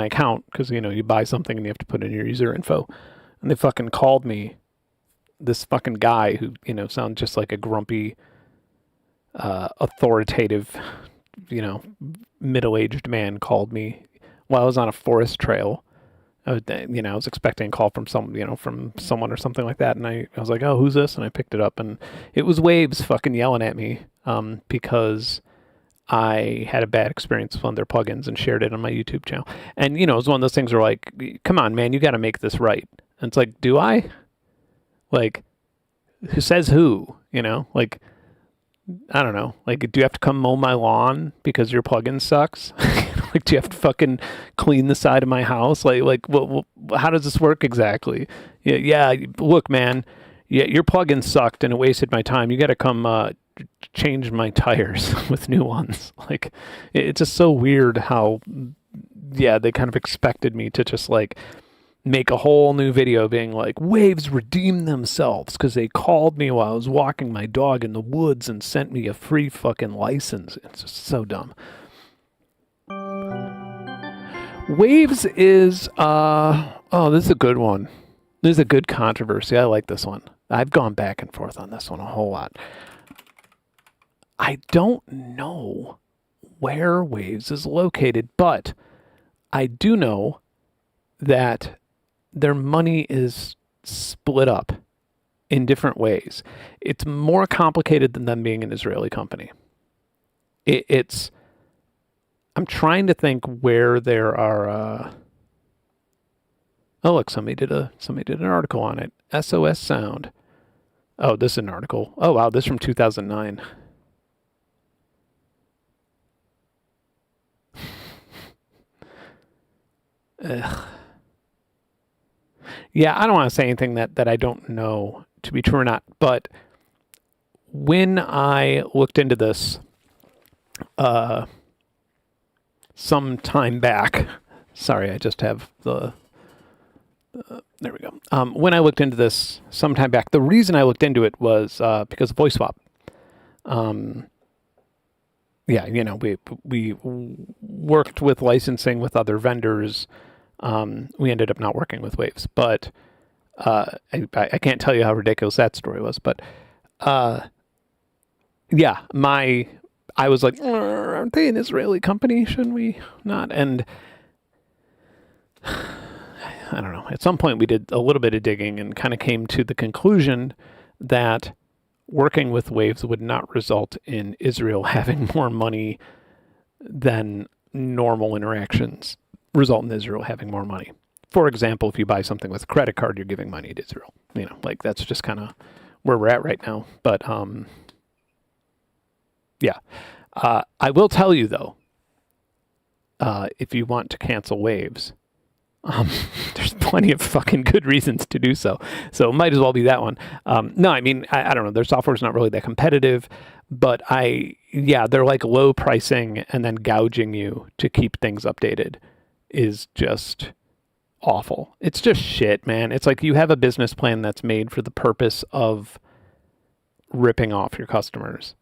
account because, you know, you buy something and you have to put in your user info, and they fucking called me. This fucking guy who, you know, sounds just like a grumpy, authoritative, you know, middle-aged man called me while I was on a forest trail. I was expecting a call from someone or something like that, and I was like, oh, who's this? And I picked it up, and it was Waves fucking yelling at me because I had a bad experience with one of their plugins and shared it on my YouTube channel. And, you know, it was one of those things where, like, come on, man, you got to make this right. And it's like, do I? Like, who says who? You know, like, I don't know. Like, do you have to come mow my lawn because your plugin sucks? Like, do you have to fucking clean the side of my house? Like, what, how does this work exactly? Yeah. Look, man, your plugin sucked and it wasted my time. You got to come change my tires with new ones. Like, it's just so weird how, yeah, they kind of expected me to just like make a whole new video being like, Waves redeemed themselves because they called me while I was walking my dog in the woods and sent me a free fucking license. It's just so dumb. Waves is, this is a good one. This is a good controversy. I like this one. I've gone back and forth on this one a whole lot. I don't know where Waves is located, but I do know that their money is split up in different ways. It's more complicated than them being an Israeli company. I'm trying to think where there are Oh, look, somebody did an article on it. SOS sound. Oh, this is an article. Oh, wow, this is from 2009. Ugh. Yeah, I don't want to say anything that I don't know to be true or not, but when I looked into this some time back, sorry, I just have there we go. When I looked into this some time back, the reason I looked into it was because of voice swap. Yeah, we worked with licensing with other vendors. We ended up not working with Waves, but I can't tell you how ridiculous that story was. But yeah, I was like, aren't they an Israeli company? Shouldn't we not? And I don't know. At some point, we did a little bit of digging and kind of came to the conclusion that working with Waves would not result in Israel having more money than normal interactions result in Israel having more money. For example, if you buy something with a credit card, you're giving money to Israel. Like that's just kind of where we're at right now. But yeah. I will tell you though, if you want to cancel Waves, there's plenty of fucking good reasons to do so. So it might as well be that one. No, I mean, I don't know. Their software's not really that competitive, but they're like low pricing and then gouging you to keep things updated is just awful. It's just shit, man. It's like you have a business plan that's made for the purpose of ripping off your customers.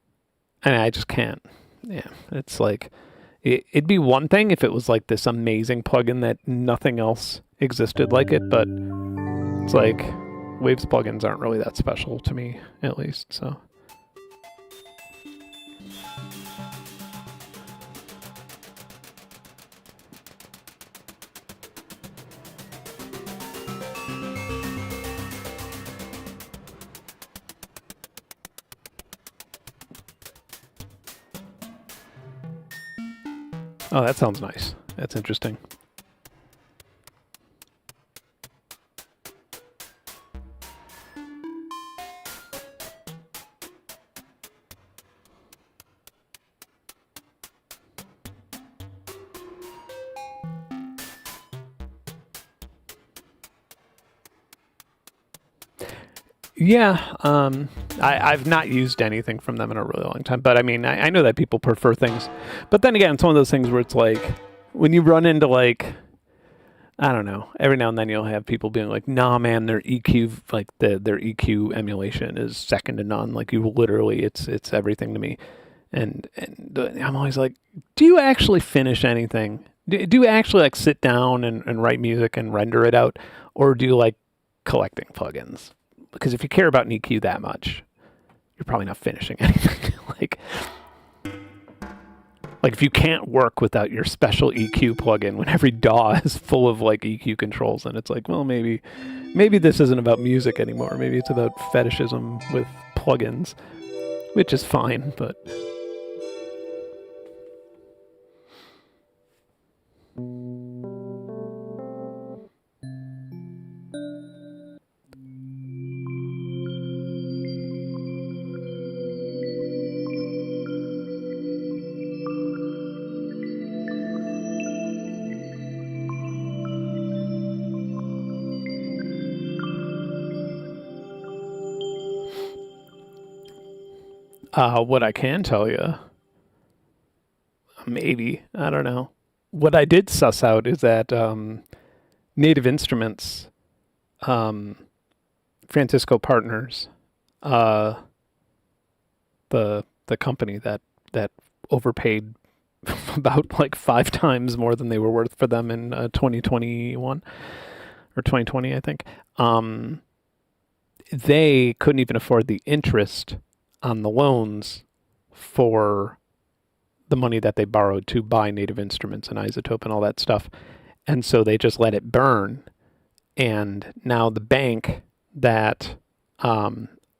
And I just can't. Yeah, it's like... It'd be one thing if it was like this amazing plugin that nothing else existed like it, but it's like Waves plugins aren't really that special to me, at least, so. Oh, that sounds nice. That's interesting. Yeah, I've not used anything from them in a really long time, but I mean, I know that people prefer things. But then again, it's one of those things where it's like, when you run into like, I don't know, every now and then you'll have people being like, nah, man, their EQ, like their EQ emulation is second to none. Like you literally, it's everything to me. And I'm always like, do you actually finish anything? Do you actually like sit down and write music and render it out? Or do you like collecting plugins? Because if you care about an EQ that much, you're probably not finishing anything. like if you can't work without your special EQ plugin when every DAW is full of like EQ controls, and it's like, well, maybe this isn't about music anymore. Maybe it's about fetishism with plugins, which is fine, but... what I can tell you, maybe, I don't know. What I did suss out is that Native Instruments, Francisco Partners, the company that overpaid about like 5 times more than they were worth for them in 2021 or 2020, I think. They couldn't even afford the interest on the loans for the money that they borrowed to buy Native Instruments and Isotope and all that stuff. And so they just let it burn. And now the bank that, I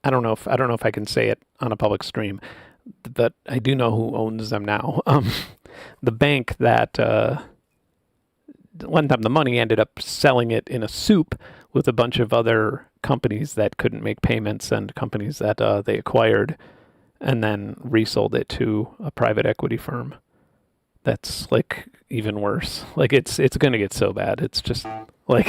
don't know if I can say it on a public stream, but I do know who owns them now. The bank that lent them the money, ended up selling it in a soup with a bunch of other companies that couldn't make payments and companies that they acquired, and then resold it to a private equity firm. That's like even worse. Like it's going to get so bad. It's just like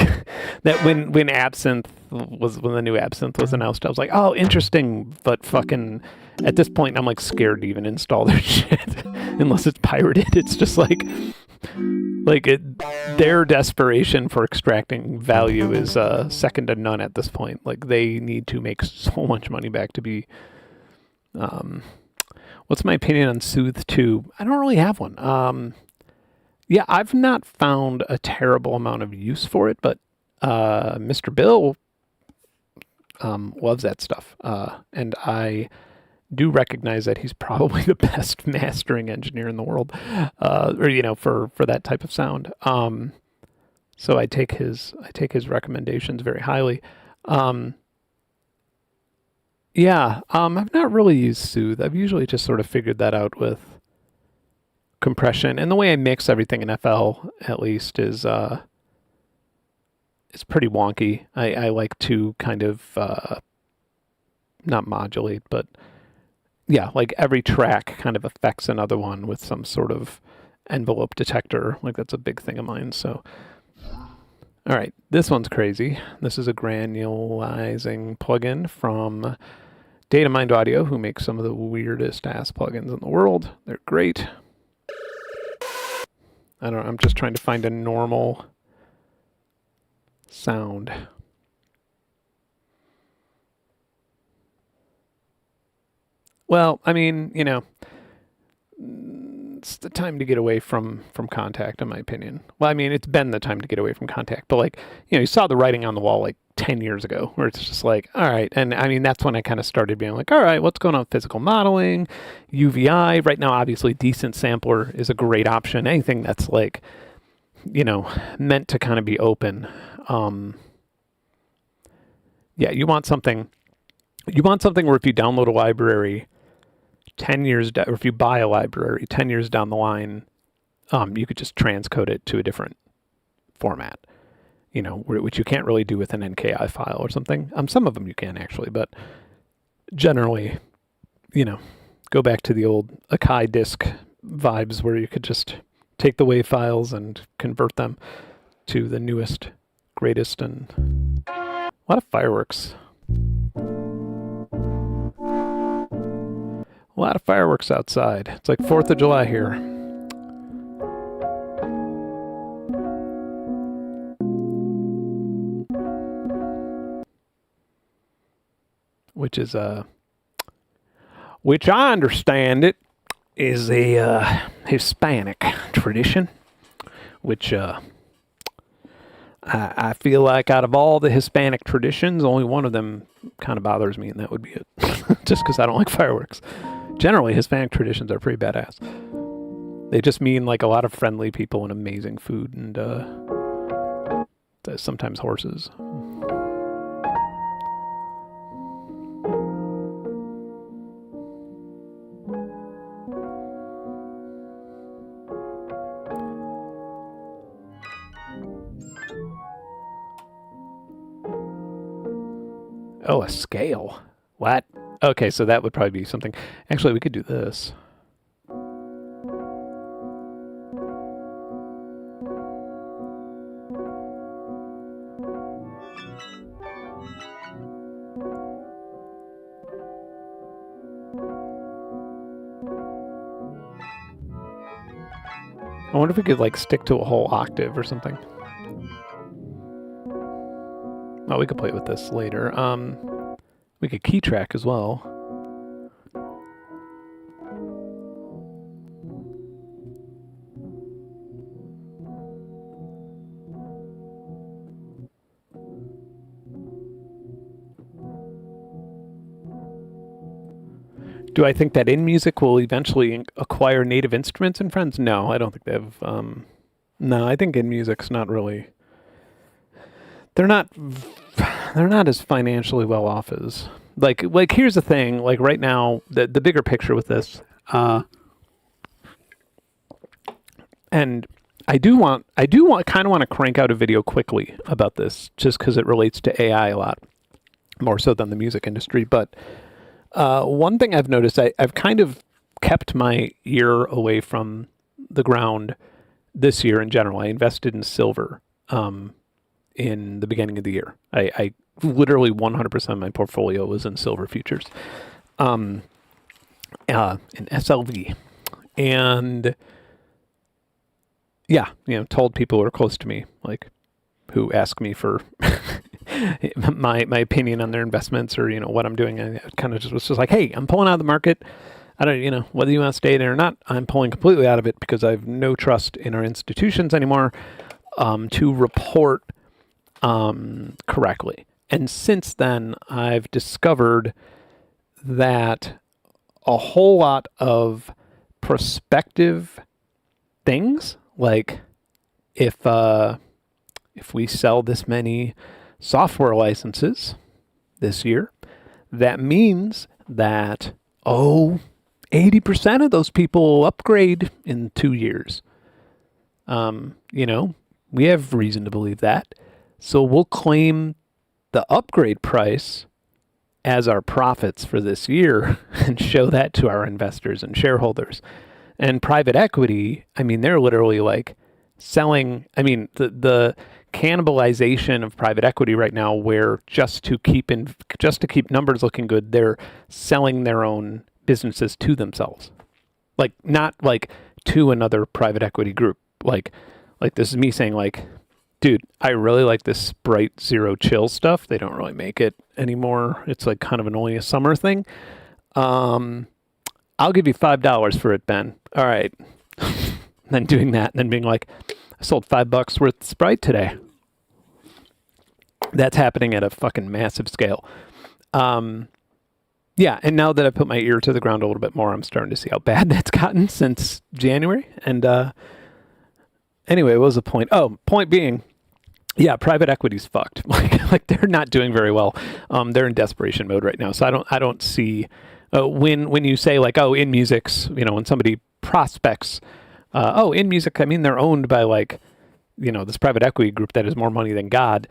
that when Absinthe was, when the new Absinthe was announced, I was like, oh, interesting, but fucking at this point I'm like scared to even install their shit unless it's pirated. It's just like their desperation for extracting value is second to none at this point. Like they need to make so much money back to be what's my opinion on Soothe 2? I don't really have one. Yeah, I've not found a terrible amount of use for it, but Mr. Bill loves that stuff. And I do recognize that he's probably the best mastering engineer in the world, or for that type of sound. So I take his recommendations very highly. Yeah, I've not really used Soothe. I've usually just sort of figured that out with compression. And the way I mix everything in FL, at least, is pretty wonky. I like to kind of, not modulate, but yeah, like every track kind of affects another one with some sort of envelope detector. Like that's a big thing of mine, so. All right, this one's crazy. This is a granularizing plugin from Datamind Audio, who makes some of the weirdest ass plugins in the world. They're great. I don't know, I'm just trying to find a normal sound. Well, I mean, it's the time to get away from contact, in my opinion. Well, I mean, it's been the time to get away from contact, but like, you saw the writing on the wall like 10 years ago, where it's just like, all right. And I mean, that's when I kind of started being like, all right, what's going on with physical modeling, UVI? Right now, obviously, decent sampler is a great option. Anything that's like, meant to kind of be open. Yeah, you want something where if you download a library 10 years, or if you buy a library 10 years down the line, you could just transcode it to a different format, which you can't really do with an NKI file or something. Some of them you can actually, but generally, go back to the old Akai disk vibes where you could just take the WAV files and convert them to the newest, greatest, and a lot of fireworks. A lot of fireworks outside. It's like 4th of July here. Which I understand it is a Hispanic tradition, which I feel like out of all the Hispanic traditions, only one of them kind of bothers me, and that would be it. Just because I don't like fireworks. Generally, Hispanic traditions are pretty badass. They just mean like a lot of friendly people and amazing food, and sometimes horses. Oh, a scale. What? Okay, so that would probably be something. Actually, we could do this. I wonder if we could like stick to a whole octave or something. Oh, we could play with this later. We could key track as well. Do I think that InMusic will eventually acquire native instruments and friends? No, I don't think they have. No, I think InMusic's not really. They're not as financially well off as like here's the thing, like right now the bigger picture with this and kind of want to crank out a video quickly about this, just because it relates to AI a lot more so than the music industry. But one thing I've noticed, I've kind of kept my ear away from the ground this year in general. I invested in silver in the beginning of the year. I literally 100% of my portfolio was in silver futures, in SLV, and yeah, told people who are close to me, like, who ask me for my opinion on their investments or what I'm doing. I kind of just was just like, hey, I'm pulling out of the market. I don't, whether you want to stay in it or not, I'm pulling completely out of it because I have no trust in our institutions anymore to report correctly. And since then, I've discovered that a whole lot of prospective things, like if we sell this many software licenses this year, that means that 80% of those people will upgrade in 2 years. We have reason to believe that. So we'll claim the upgrade price as our profits for this year and show that to our investors and shareholders. And private equity, they're literally like selling, the cannibalization of private equity right now, where just to keep numbers looking good, they're selling their own businesses to themselves. Like, not like to another private equity group. Like this is me saying, like, dude, I really like this Sprite Zero Chill stuff. They don't really make it anymore. It's like kind of an only a summer thing. I'll give you $5 for it, Ben. All right. Then doing that, and then being like, I sold $5 worth of Sprite today. That's happening at a fucking massive scale. Yeah, and now that I've put my ear to the ground a little bit more, I'm starting to see how bad that's gotten since January. And anyway, what was the point? Oh, point being, yeah, private equity's fucked. Like they're not doing very well. They're in desperation mode right now. So I don't see when you say like, oh, in musics, when somebody prospects, in music, they're owned by like, this private equity group that has more money than God.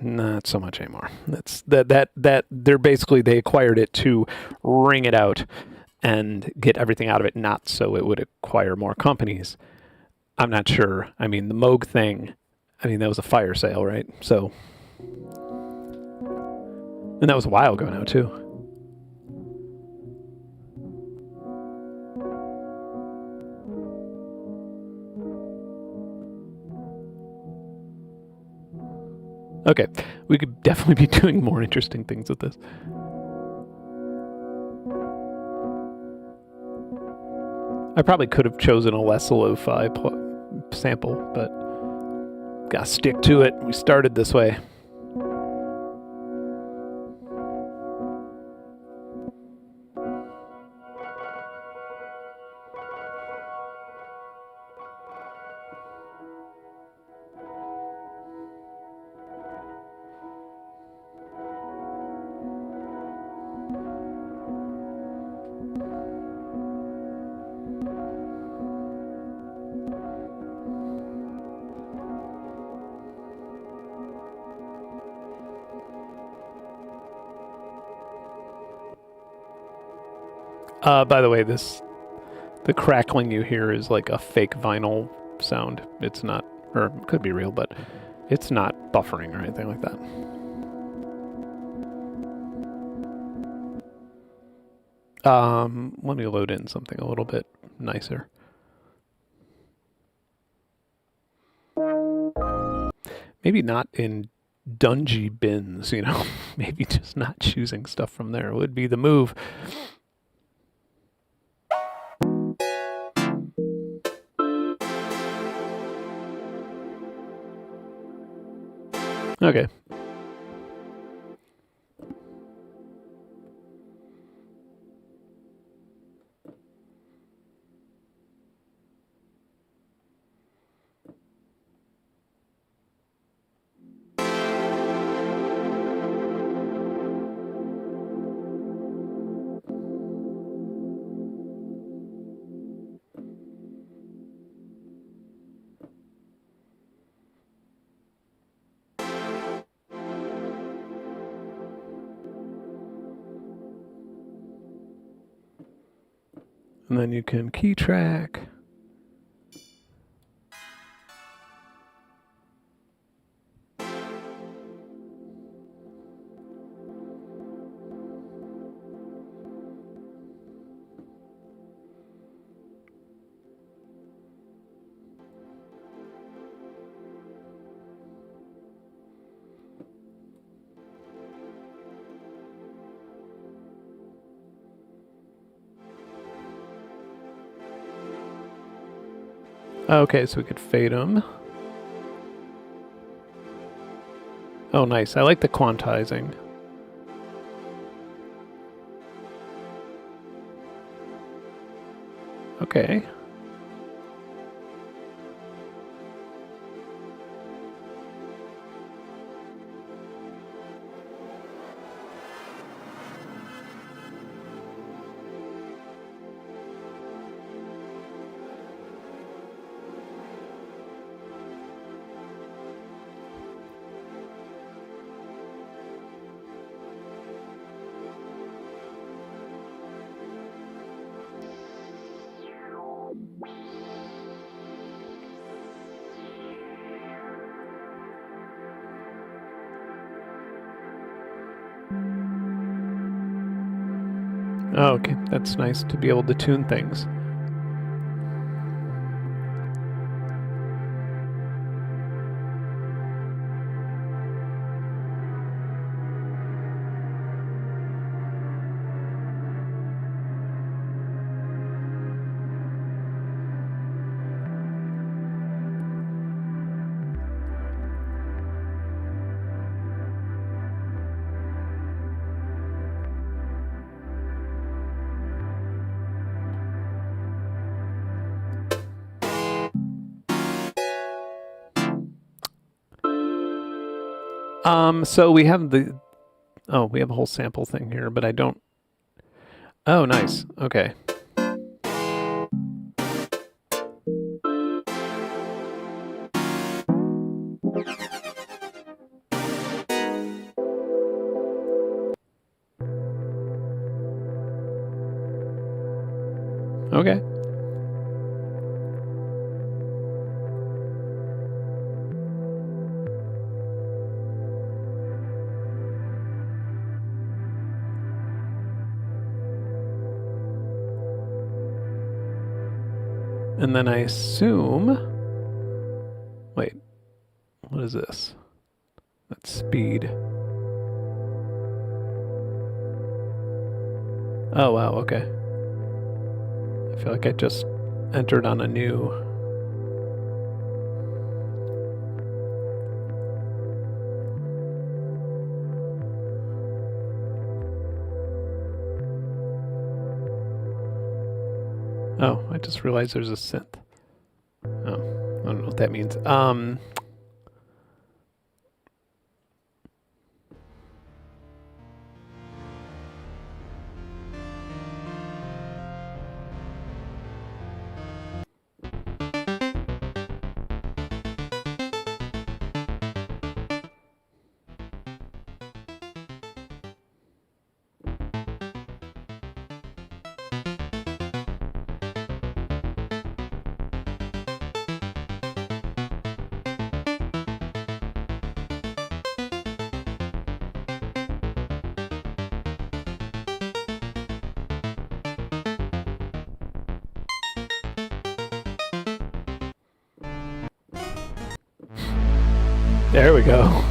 Not so much anymore. That's that they're basically, they acquired it to wring it out and get everything out of it, not so it would acquire more companies. I'm not sure. The Moog thing, that was a fire sale, right? So, and that was a while ago now too. Okay, we could definitely be doing more interesting things with this. I probably could have chosen a less lo-fi sample, but gotta stick to it. We started this way. By the way, the crackling you hear is like a fake vinyl sound. It's not, or it could be real, but it's not buffering or anything like that. Let me load in something a little bit nicer. Maybe not in dungy bins, maybe just not choosing stuff from there would be the move. Okay. And then you can key track. Okay, so we could fade them. Oh, nice. I like the quantizing. Okay. Oh, okay, that's nice to be able to tune things. So we have we have a whole sample thing here, but I don't. Oh, nice. Okay. Okay. And then I assume, wait, what is this? That's speed. Oh, wow, okay. I feel like I just entered on a new. Oh, I just realized there's a synth. Oh, I don't know what that means. There we go.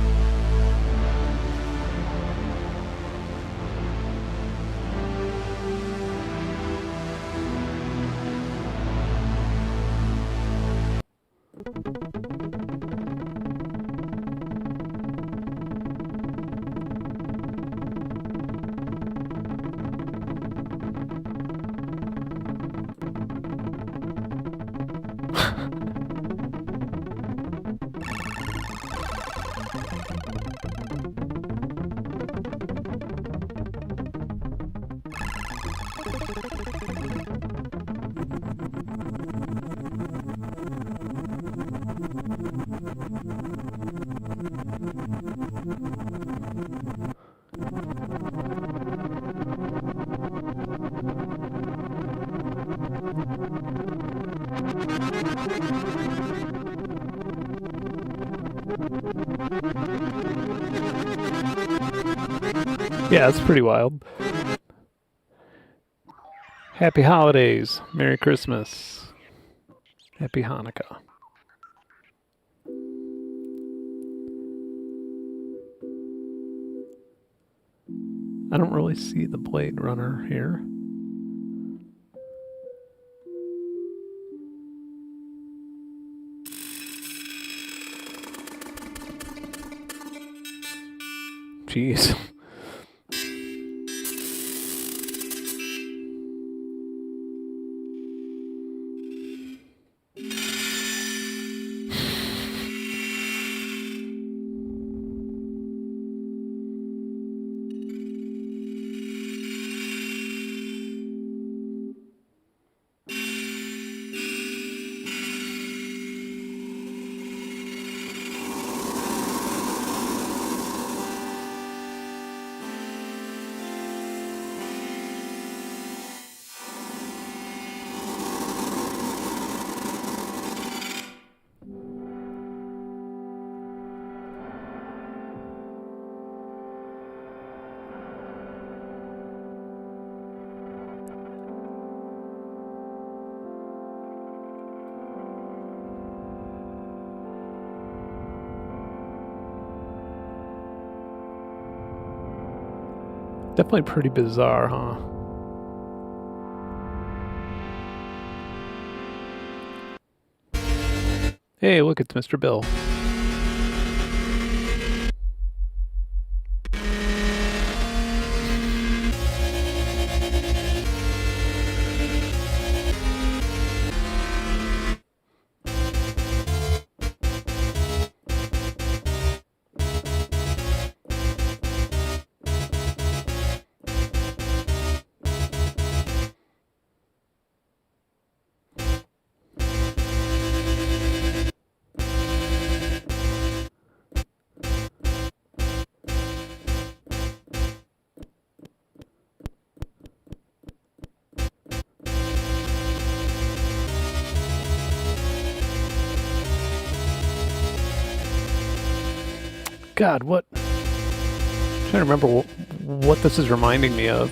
Yeah, it's pretty wild. Happy holidays. Merry Christmas. Happy Hanukkah. I don't really see the Blade Runner here. Jeez. Definitely pretty bizarre, huh? Hey, look, it's Mr. Bill. God, what? I'm trying to remember what this is reminding me of.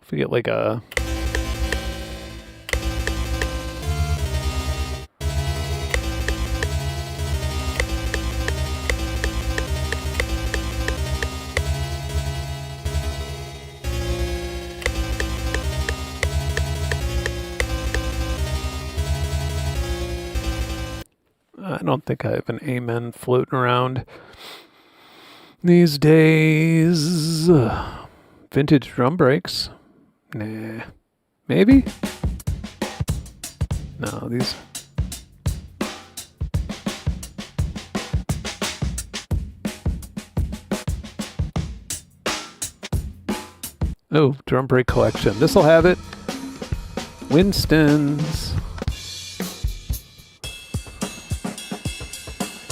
If we get like a... I don't think I have an amen floating around these days. Vintage drum breaks? Nah. Maybe? No, these... Oh, drum break collection. This'll have it. Winston's.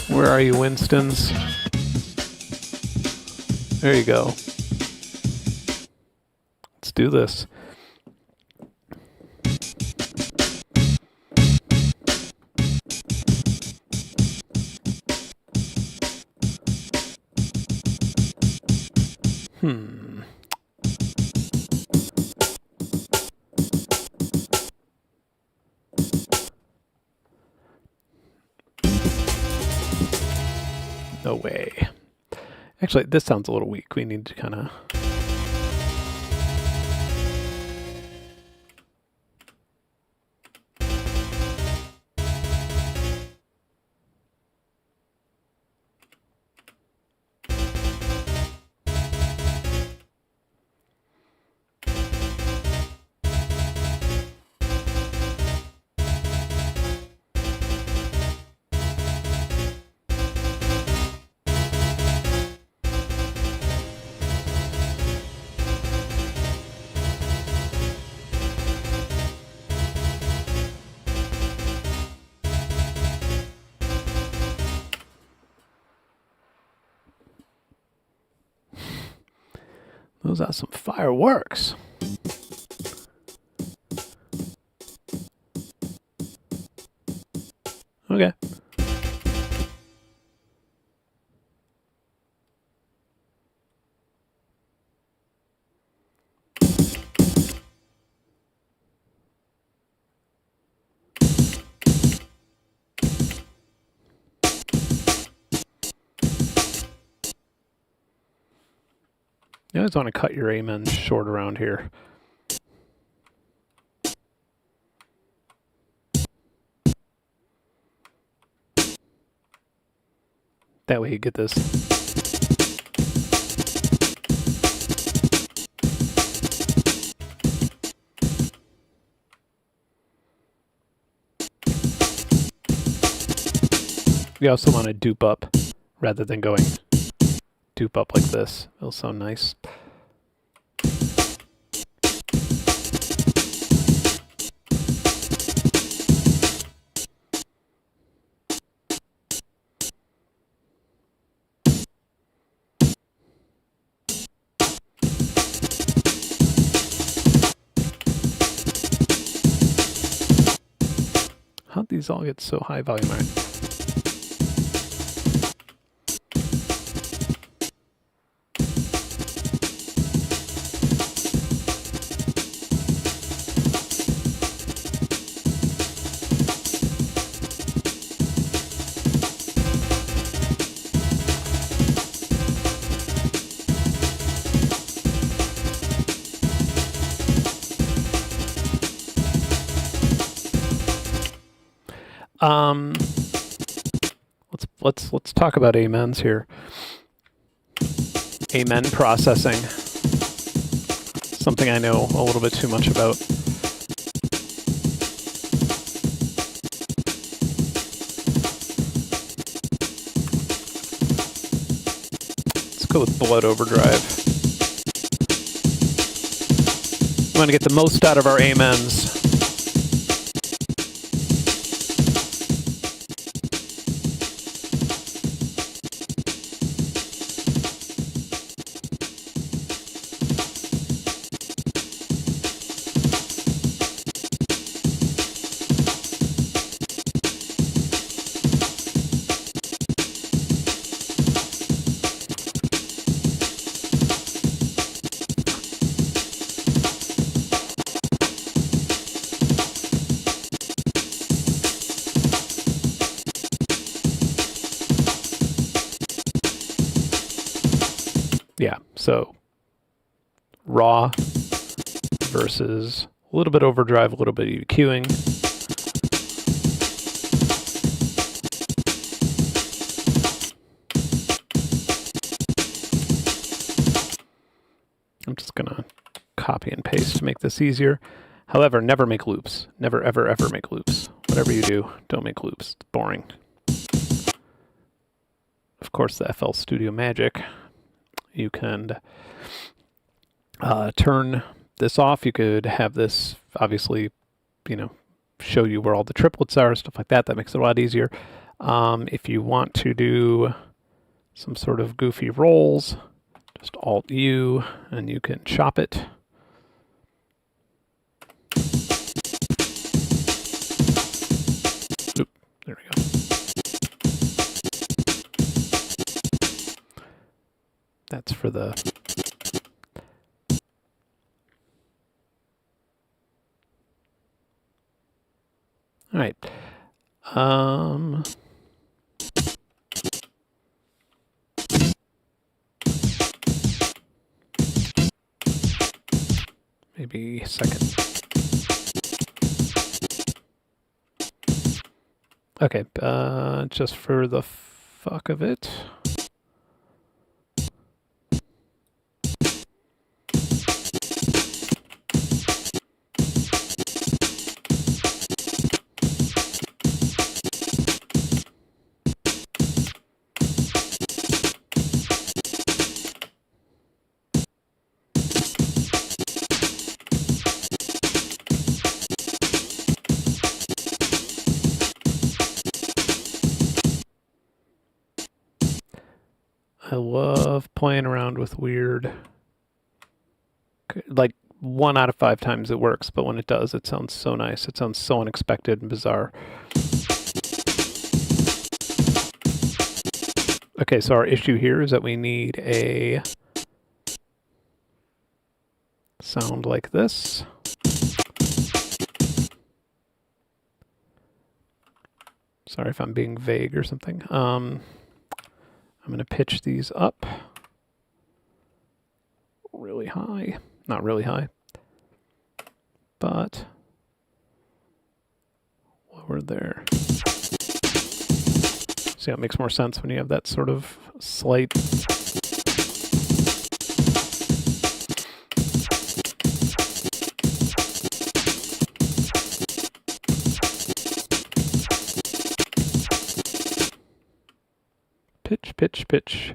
Where are you, Winston's? There you go. Let's do this. No way. Actually, this sounds a little weak. We need to kind of... Those are some fireworks. Okay. You always want to cut your amens short around here. That way you get this. You also want to dupe up rather than going dupe up like this. It'll sound nice. How'd these all get so high volume? All right. Let's talk about amens here. Amen processing. Something I know a little bit too much about. Let's go with blood overdrive. We want to get the most out of our amens. Yeah, so raw versus a little bit overdrive, a little bit EQing. I'm just gonna copy and paste to make this easier. However, never make loops. Never, ever, ever make loops. Whatever you do, don't make loops. It's boring. Of course, the FL Studio magic. You can turn this off. You could have this, obviously, you know, show you where all the triplets are, stuff like that. That makes it a lot easier. If you want to do some sort of goofy rolls, just Alt-U, and you can chop it. Oop, there we go. That's for the... All right. Maybe a second. Okay, just for the fuck of it. I love playing around with weird, like 1 out of 5 times it works, but when it does, it sounds so nice. It sounds so unexpected and bizarre. Okay, so our issue here is that we need a sound like this. Sorry if I'm being vague or something. I'm going to pitch these up high. Not really high, but lower there. See how it makes more sense when you have that sort of slight pitch, pitch, pitch.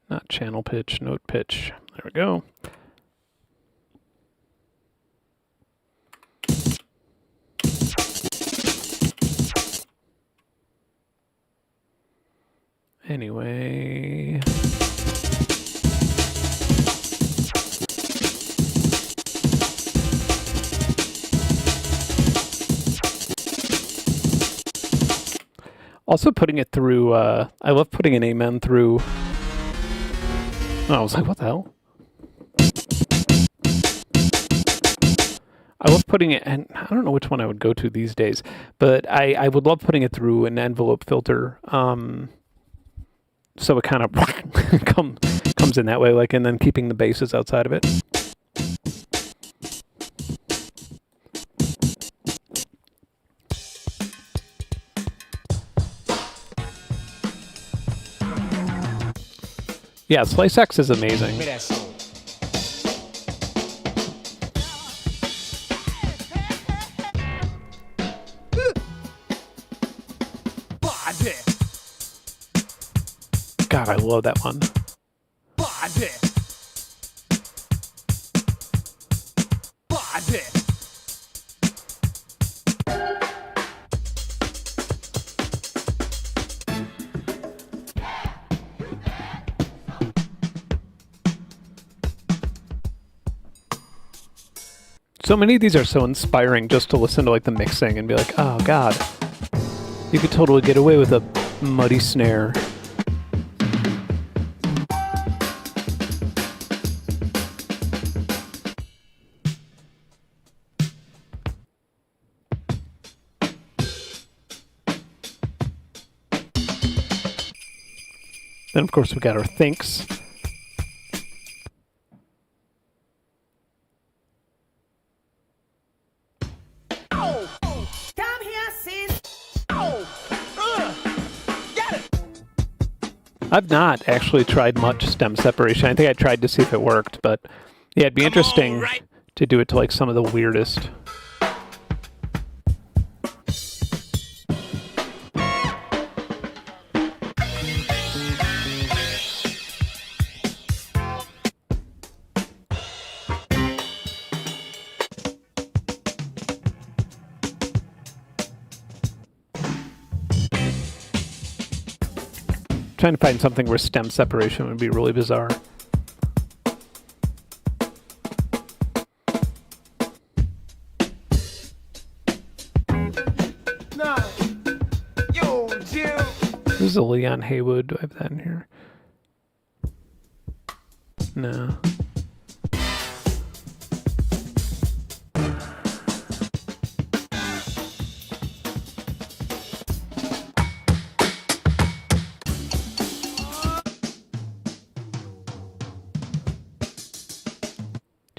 Not channel pitch, note pitch. There we go. Anyway. Also putting it through, I love putting an amen through. Oh, I was like, what the hell? I love putting it, and I don't know which one I would go to these days, but I would love putting it through an envelope filter. So it kind of comes in that way, like, and then keeping the basses outside of it. Yeah, Slice X is amazing. God, I love that one. So many of these are so inspiring just to listen to like the mixing and be like, oh God, you could totally get away with a muddy snare. Then of course we got our thinks. I've not actually tried much stem separation. I think I tried to see if it worked, but yeah, it'd be interesting to do it to like some of the weirdest. Trying to find something where stem separation would be really bizarre. No. Yo, Jill. This is a Leon Haywood. Do I have that in here? No.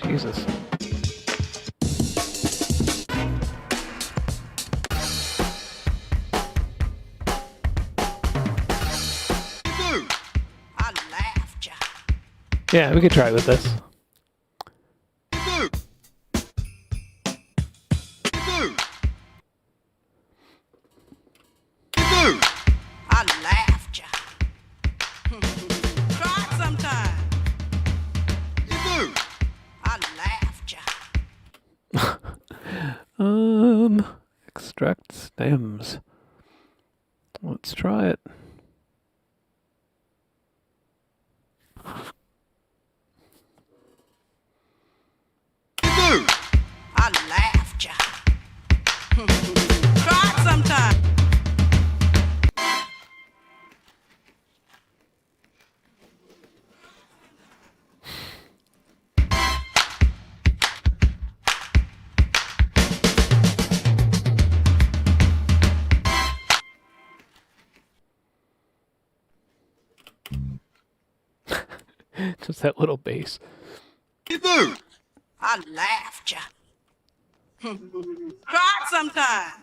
Jesus. I laughed ya. Yeah, we could try with this. I laughed ya. Try it sometime. I laughed ya. Extract stems. Let's try it. I laughed ya. Try it sometime. Just that little bass. You do? I laughed ya. Try it sometime.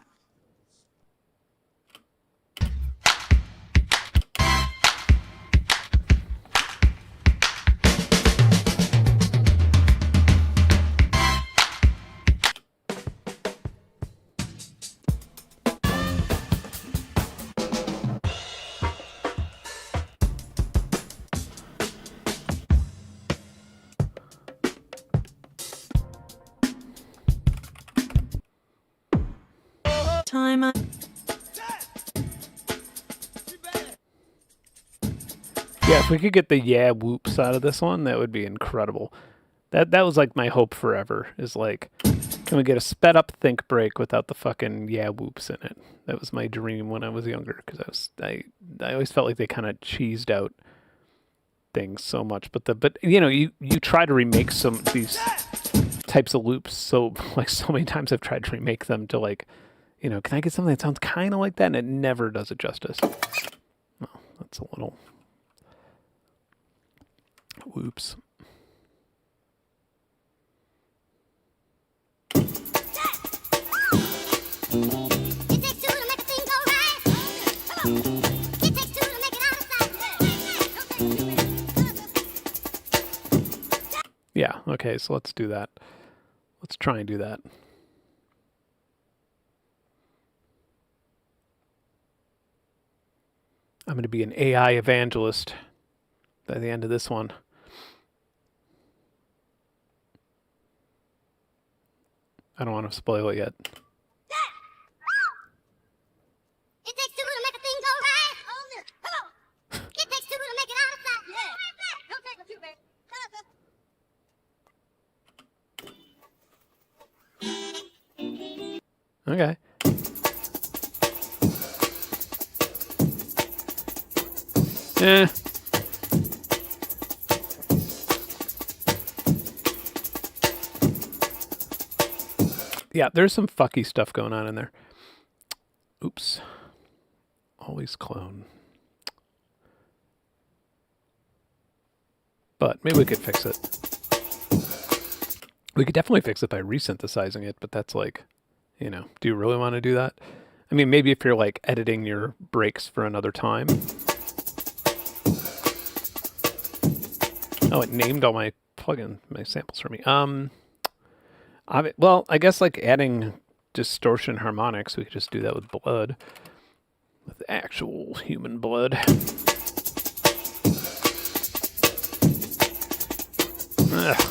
Time. Yeah, if we could get the yeah whoops out of this one, that would be incredible. That was like my hope forever, is like, can we get a sped up think break without the fucking yeah whoops in it? That was my dream when I was younger, because I always felt like they kind of cheesed out things so much. But you know, you try to remake some of these types of loops, so like so many times I've tried to remake them to like, you know, can I get something that sounds kind of like that, and it never does it justice. Well, that's a little whoops. Yeah, okay, so let's do that. Let's try and do that. I'm going to be an AI evangelist by the end of this one. I don't want to spoil it yet. It takes two to make a thing go right. Come on. It takes two to make it out of sight. Yeah. Don't take a few, baby. Okay. Eh. Yeah, there's some fucky stuff going on in there. Oops. Always clone. But maybe we could fix it. We could definitely fix it by resynthesizing it, but that's like, you know, do you really want to do that? I mean, maybe if you're like editing your breaks for another time. Oh, it named all my my samples for me. Well, I guess like adding distortion harmonics, we could just do that with blood. With actual human blood. Ugh.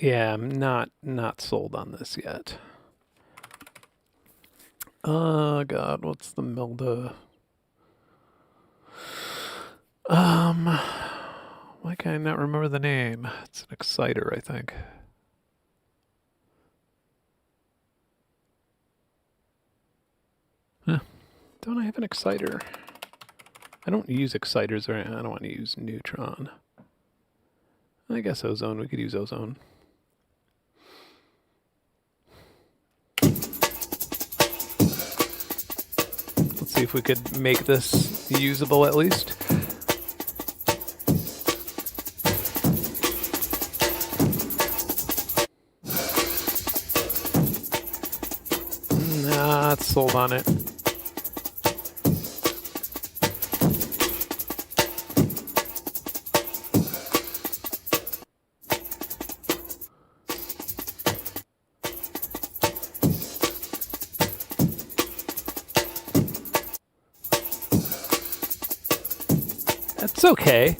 Yeah, I'm not sold on this yet. Oh God, what's the Milda? Why can I not remember the name? It's an exciter, I think. Huh. Don't I have an exciter? I don't use exciters, or I don't want to use neutron. I guess ozone, we could use ozone. Let's see if we could make this usable at least. Not sold on it. That's okay.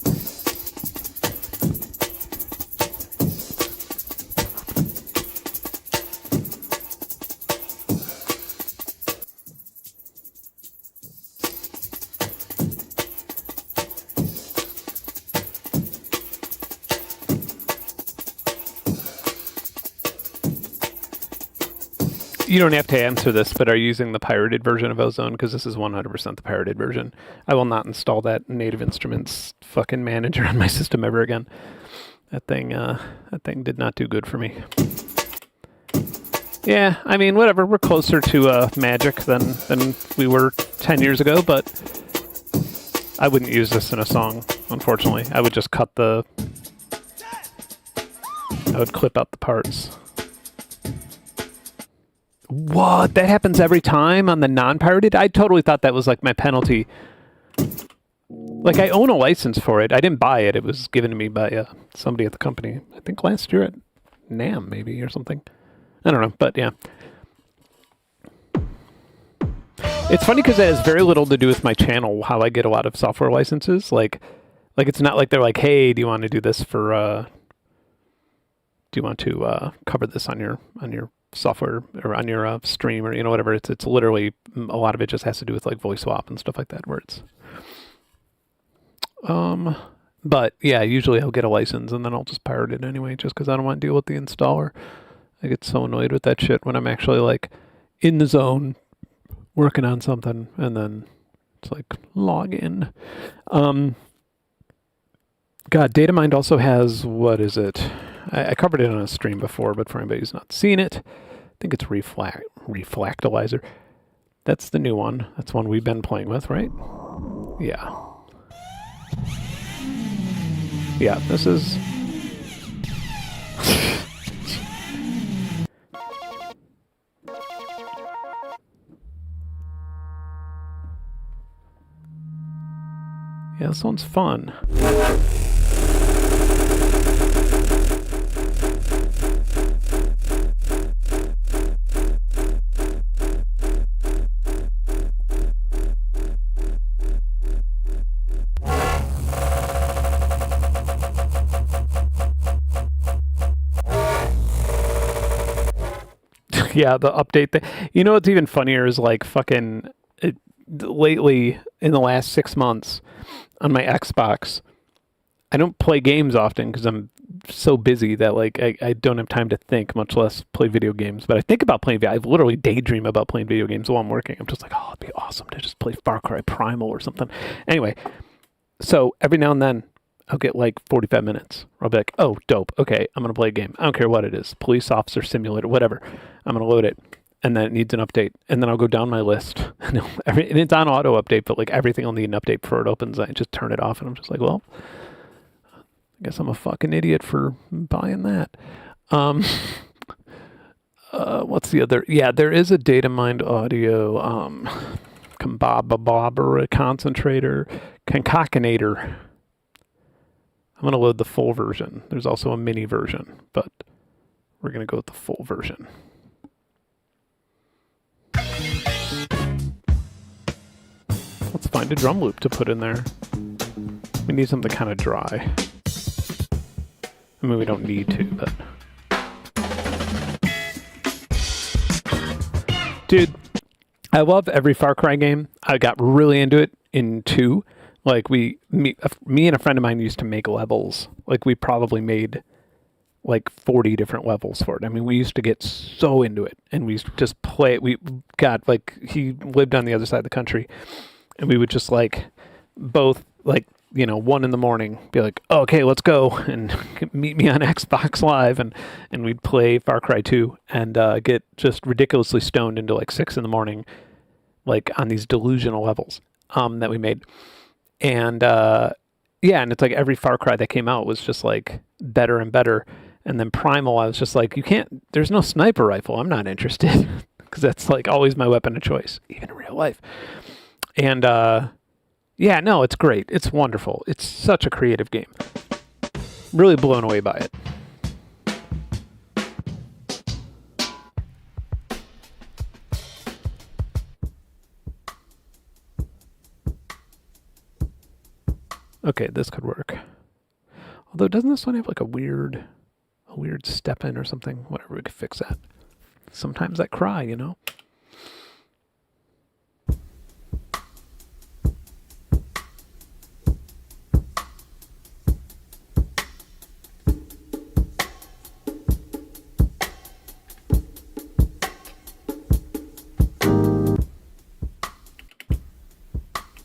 You don't have to answer this, but are you using the pirated version of Ozone? Because this is 100% the pirated version. I will not install that Native Instruments fucking manager on my system ever again. That thing did not do good for me. Yeah, I mean, whatever. We're closer to Magic than we were 10 years ago, but I wouldn't use this in a song, unfortunately. I would just cut the... I would clip out the parts. What? That happens every time on the non-pirated? I totally thought that was like my penalty. Like, I own a license for it. I didn't buy it. It was given to me by somebody at the company. I think last year at NAMM, maybe, or something. I don't know, but yeah. It's funny because it has very little to do with my channel, how I get a lot of software licenses. Like it's not like they're like, hey, do you want to do this for, do you want to cover this on your software or on your stream or, you know, whatever. It's literally, a lot of it just has to do with like voice swap and stuff like that, where it's, but yeah, usually I'll get a license and then I'll just pirate it anyway, just because I don't want to deal with the installer. I get so annoyed with that shit when I'm actually like in the zone working on something and then it's like log in. God, DataMind also has, what is it? I covered it on a stream before, but for anybody who's not seen it, I think it's Reflactalizer. That's the new one. That's one we've been playing with, right? Yeah. Yeah, this is... Yeah, this one's fun. Yeah, the update thing. You know what's even funnier is like fucking lately in the last 6 months on my Xbox, I don't play games often because I'm so busy that like I don't have time to think, much less play video games. But I think about playing. I literally daydream about playing video games while I'm working. I'm just like, oh, it'd be awesome to just play Far Cry Primal or something. Anyway, so every now and then I'll get like 45 minutes. Or I'll be like, oh, dope. Okay, I'm going to play a game. I don't care what it is. Police officer simulator, whatever. I'm going to load it. And then it needs an update. And then I'll go down my list. And it's on auto update, but like everything will need an update before it opens. I just turn it off and I'm just like, well, I guess I'm a fucking idiot for buying that. What's the other? Yeah, there is a DataMind audio concentrator, concatenator. I'm going to load the full version. There's also a mini version, but we're going to go with the full version. Let's find a drum loop to put in there. We need something kind of dry. I mean, we don't need to, but... Dude, I love every Far Cry game. I got really into it in 2. Like, me and a friend of mine used to make levels. Like, we probably made like 40 different levels for it. I mean, we used to get so into it, and we used to just play it. We got, like, he lived on the other side of the country, and we would just, like, both, like, you know, 1 a.m, be like, oh, okay, let's go, and meet me on Xbox Live, and we'd play Far Cry 2, and get just ridiculously stoned into, like, 6 a.m, like, on these delusional levels that we made. And, yeah, and it's like every Far Cry that came out was just, like, better and better. And then Primal, I was just like, there's no sniper rifle. I'm not interested. Because that's, like, always my weapon of choice, even in real life. And, yeah, no, it's great. It's wonderful. It's such a creative game. Really blown away by it. Okay, this could work. Although, doesn't this one have like a weird step in or something? Whatever, we could fix that. Sometimes that cry, you know?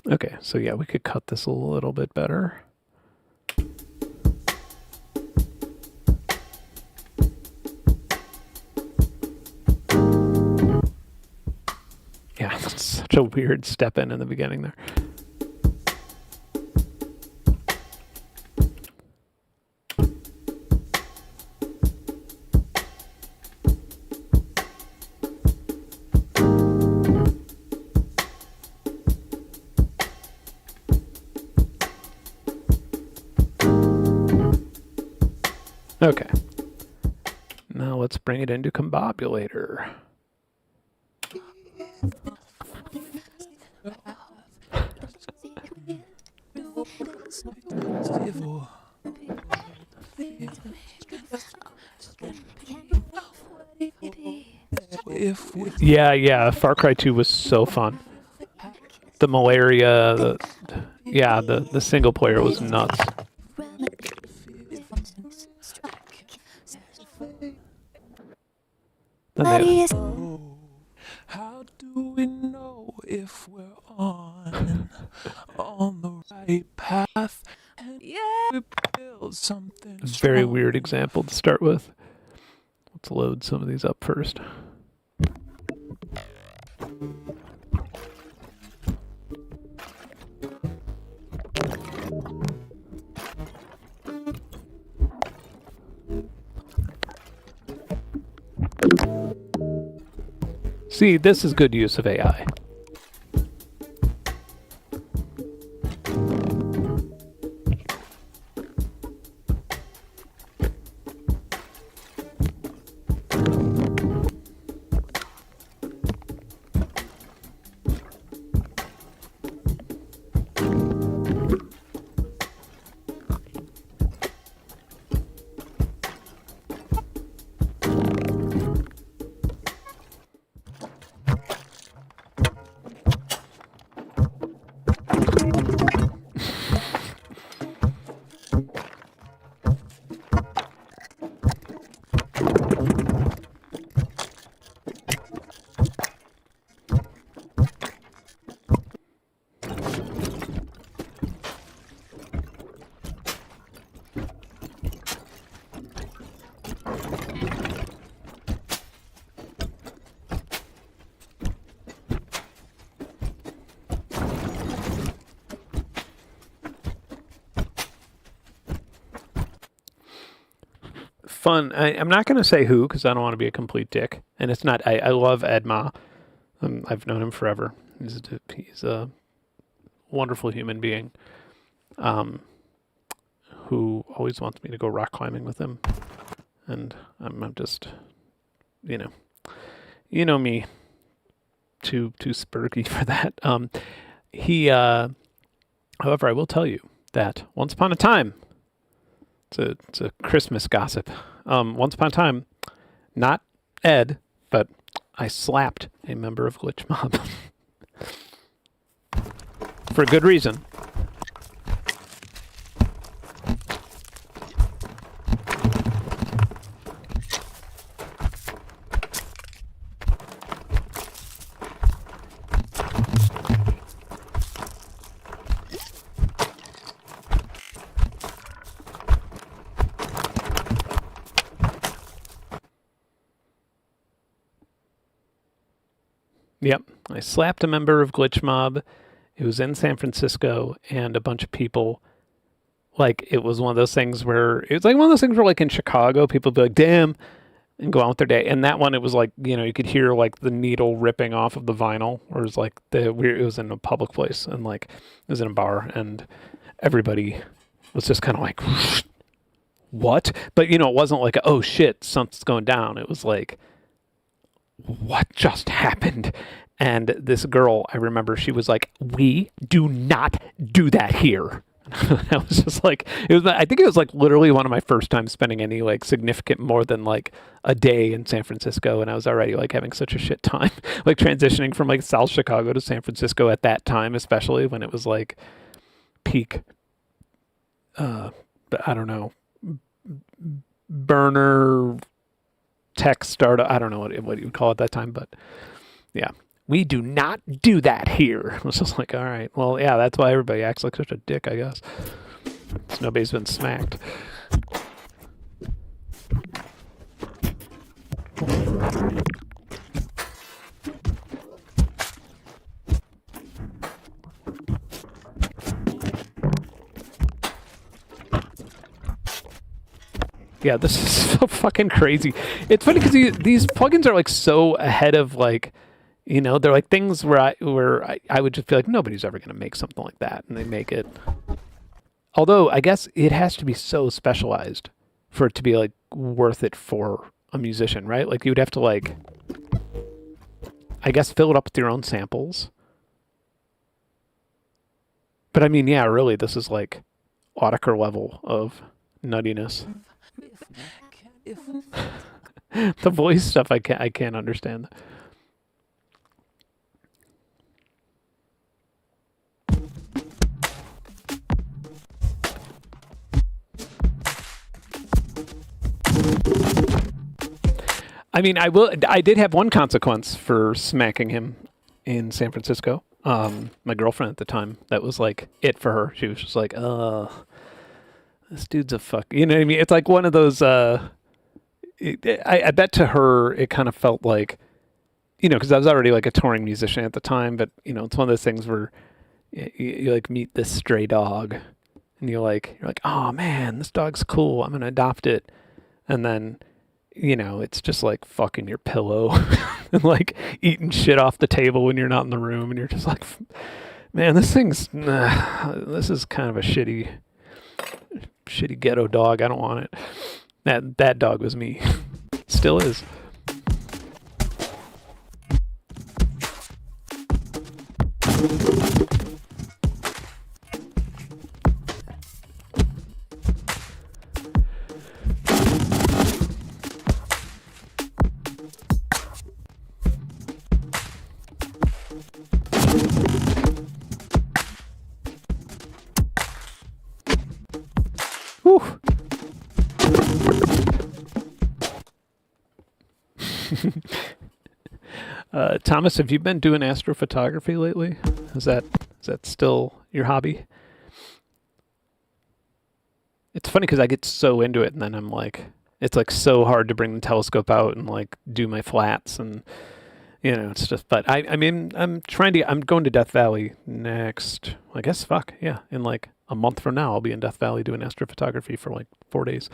Okay, so yeah, we could cut this a little bit better. Such a weird step in the beginning there. Okay. Now let's bring it into Combobulator. Yeah, Far Cry 2 was so fun. The malaria, the single player was nuts. How do we know if we're on the right path? And we build something Very weird example to start with. Let's load some of these up first. See, this is good use of AI. Fun. I'm not going to say who because I don't want to be a complete dick. And it's not. I love Edma. I've known him forever. He's a wonderful human being who always wants me to go rock climbing with him. And I'm just, you know me, too spurky for that. However, I will tell you that once upon a time, it's a Christmas gossip. Once upon a time, not Ed, but I slapped a member of Glitch Mob for a good reason. Yep, I slapped a member of Glitch Mob. It was in San Francisco, and a bunch of people, like, it was one of those things where, it was like one of those things where, like, in Chicago, people would be like, damn, and go on with their day. And that one, it was like, you could hear, like, the needle ripping off of the vinyl, or it was like, it was in a public place, and, like, it was in a bar, and everybody was just kind of like, what? But, it wasn't like, oh, shit, something's going down. It was like, what just happened? And this girl, I remember, she was like, we do not do that here. I was just like, I think it was like literally one of my first times spending any like significant more than like a day in San Francisco. And I was already like having such a shit time, like transitioning from like South Chicago to San Francisco at that time, especially when it was like peak, I don't know, burner tech startup. I don't know what you would call it that time, but yeah, we do not do that here. I was just like, all right, well, yeah, that's why everybody acts like such a dick, I guess. So nobody's been smacked. Yeah, this is so fucking crazy. It's funny because these plugins are like so ahead of like, you know, they're like things where I would just feel like nobody's ever going to make something like that, and they make it. Although I guess it has to be so specialized for it to be like worth it for a musician, right? Like you would have to like, I guess, fill it up with your own samples. But I mean, yeah, really, this is like Autiker level of nuttiness. The voice stuff, I can't understand. I mean, I did have one consequence for smacking him in San Francisco. My girlfriend at the time, that was like it for her. She was just like, this dude's a fuck. You know what I mean? It's like one of those, I bet to her, it kind of felt like, you know, because I was already like a touring musician at the time, but, you know, it's one of those things where you like meet this stray dog and you're like, oh man, this dog's cool. I'm going to adopt it. And then, you know, it's just like fucking your pillow and like eating shit off the table when you're not in the room. And you're just like, man, this is kind of a shitty ghetto dog. I don't want it. That dog was me. Still is. Whew. Thomas, have you been doing astrophotography lately? Is that still your hobby? It's funny because I get so into it, and then I'm like, it's like so hard to bring the telescope out and like do my flats, and you know, it's just. But I mean, I'm going to Death Valley next. I guess in like a month from now, I'll be in Death Valley doing astrophotography for like 4 days.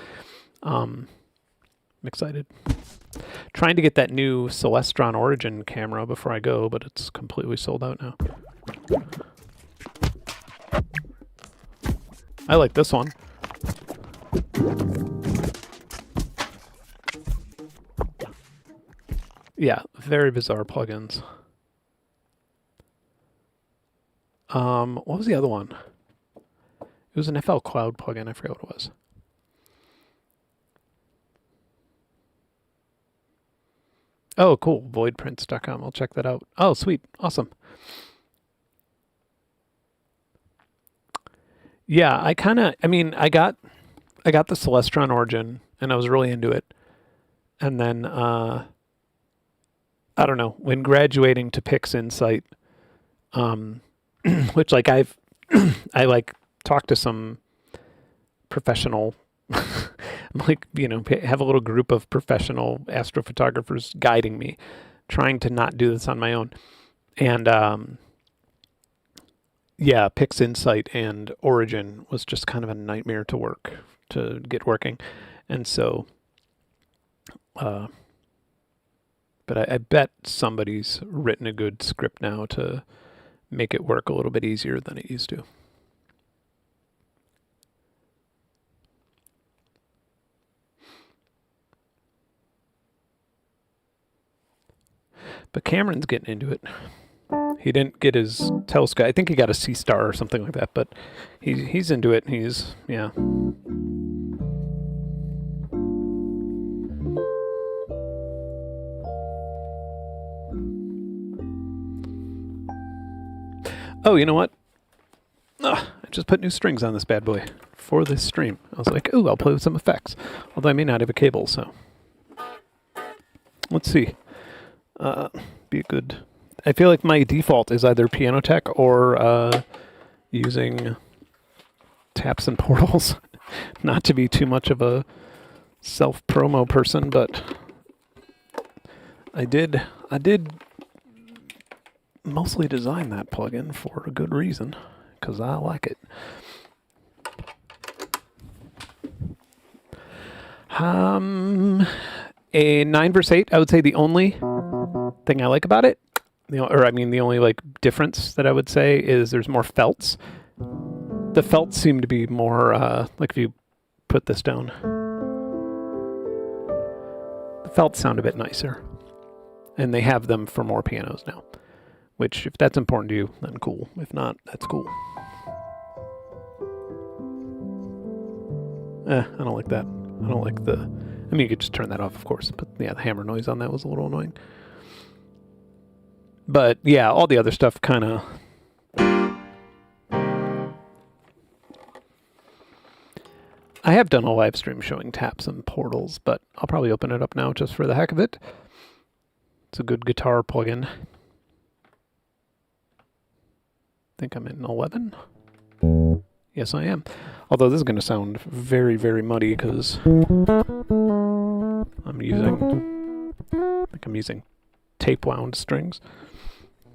I'm excited. Trying to get that new Celestron Origin camera before I go, but it's completely sold out now. I like this one. Yeah, very bizarre plugins. What was the other one? It was an FL Cloud plugin. I forgot what it was. Oh, cool. Voidprints.com. I'll check that out. Oh, sweet. Awesome. Yeah, I got the Celestron Origin, and I was really into it. And then, I don't know, when graduating to Pix Insight, which like I like talked to some professional, like, you know, have a little group of professional astrophotographers guiding me, trying to not do this on my own. And, yeah, Pix Insight and Origin was just kind of a nightmare to get working. And so, but I bet somebody's written a good script now to make it work a little bit easier than it used to. But Cameron's getting into it. He didn't get his telescope. I think he got a C-Star or something like that, but he's into it. Yeah. Oh, you know what? I just put new strings on this bad boy for this stream. I was like, ooh, I'll play with some effects. Although I may not have a cable, so. Let's see. Be good. I feel like my default is either Piano Tech or using taps and portals. Not to be too much of a self-promo person, but I did mostly design that plugin for a good reason, because I like it. A 9 versus 8, I would say the only thing I like about it, the only like difference that I would say is there's more felts. The felts seem to be more, like if you put this down, the felts sound a bit nicer. And they have them for more pianos now, which if that's important to you, then cool. If not, that's cool. I don't like that. I don't like the... I mean, you could just turn that off, of course. But yeah, the hammer noise on that was a little annoying. But yeah, all the other stuff kind of... I have done a live stream showing taps and portals, but I'll probably open it up now just for the heck of it. It's a good guitar plugin. I think I'm in 11. Yes, I am. Although this is going to sound very, very muddy because I'm using tape wound strings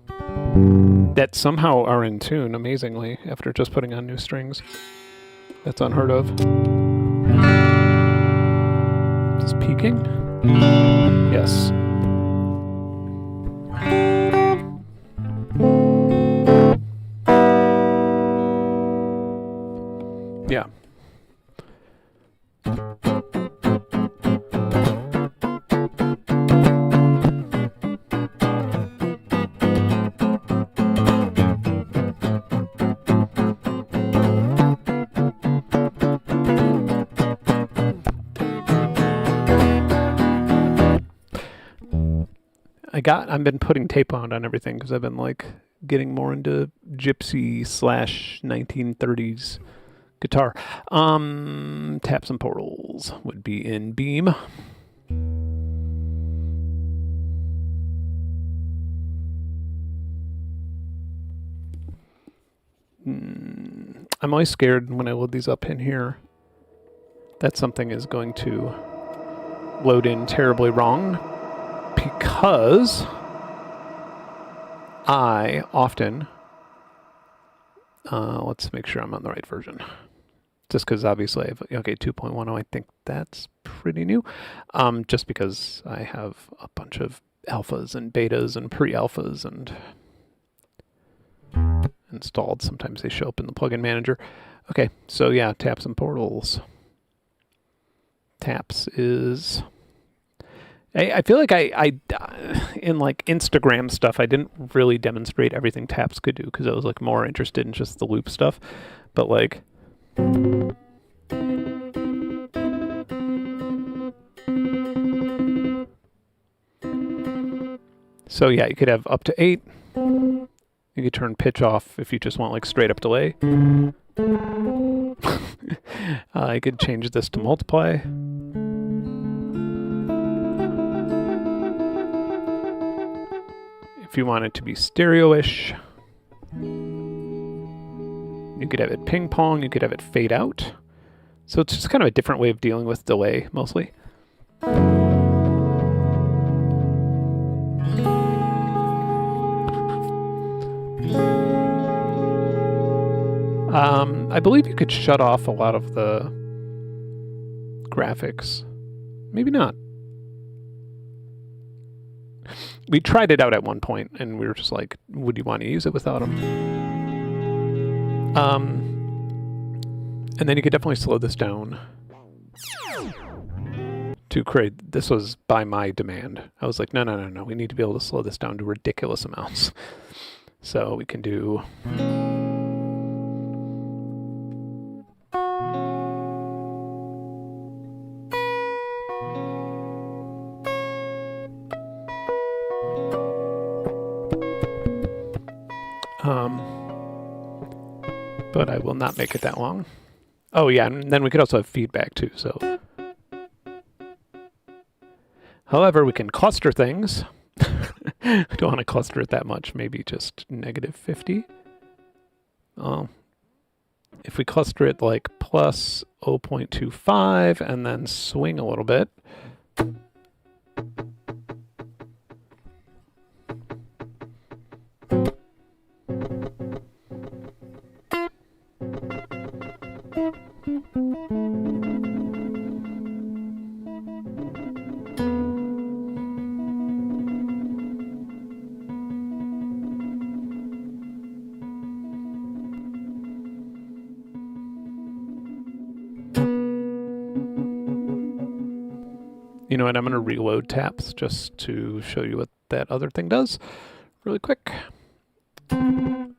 that somehow are in tune amazingly after just putting on new strings. That's unheard of. Is this peaking? Yes. Yeah. I've been putting tape on everything because I've been like getting more into gypsy / 1930s guitar. Taps and portals would be in Beam. I'm always scared when I load these up in here that something is going to load in terribly wrong, because I often, let's make sure I'm on the right version. Just because obviously I have, okay, 2.10, I think that's pretty new. Just because I have a bunch of alphas and betas and pre-alphas and installed. Sometimes they show up in the plugin manager. Okay, so yeah, taps and portals. Taps is... I feel like I in like Instagram stuff, I didn't really demonstrate everything taps could do because I was like more interested in just the loop stuff. But like... So yeah, you could have up to 8. You could turn pitch off if you just want like straight up delay. I could change this to multiply. If you want it to be stereo-ish, you could have it ping pong, you could have it fade out. So it's just kind of a different way of dealing with delay, mostly. I believe you could shut off a lot of the graphics. Maybe not. We tried it out at one point, and we were just like, would you want to use it without them? And then you could definitely slow this down to create... This was by my demand. I was like, no, we need to be able to slow this down to ridiculous amounts. So we can do... but I will not make it that long. Oh yeah, and then we could also have feedback too, so. However, we can cluster things. I don't want to cluster it that much, maybe just -50. If we cluster it like plus 0.25 and then swing a little bit. You know what? I'm going to reload taps just to show you what that other thing does really quick. Okay,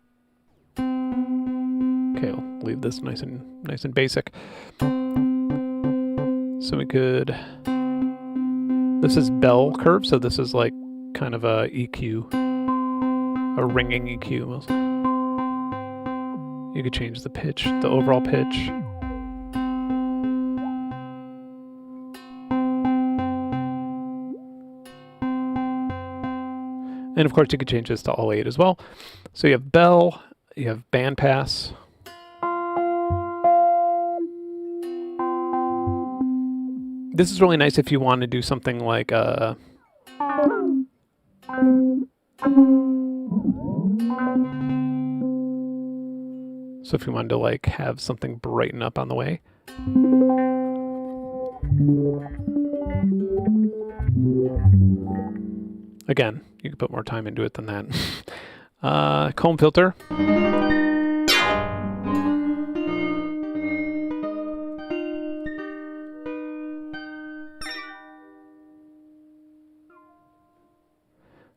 I'll leave this nice and basic. So we could, this is bell curve, so this is like kind of a EQ, a ringing EQ mostly. You could change the pitch, the overall pitch. And of course you could change this to all 8 as well. So you have bell, you have bandpass. This is really nice if you want to do something like so if you wanted to like have something brighten up on the way. Again, you could put more time into it than that. Comb filter.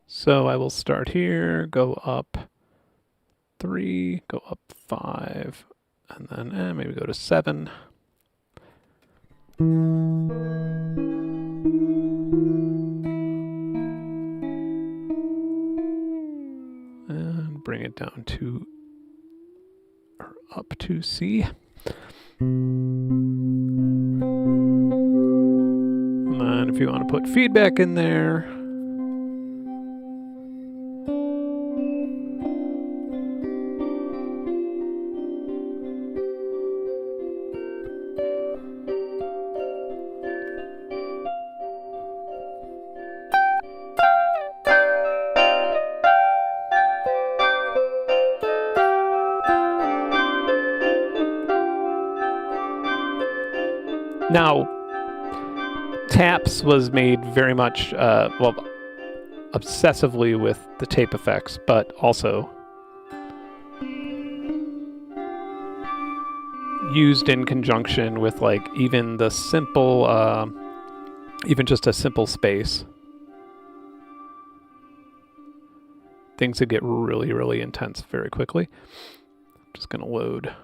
So I will start here, go up 3, go up 5, and then maybe go to 7. And bring it down to, or up to C. And then if you want to put feedback in there, now, taps was made very much, well, obsessively with the tape effects, but also used in conjunction with like even the simple, even just a simple space. Things would get really, really intense very quickly. I'm just gonna load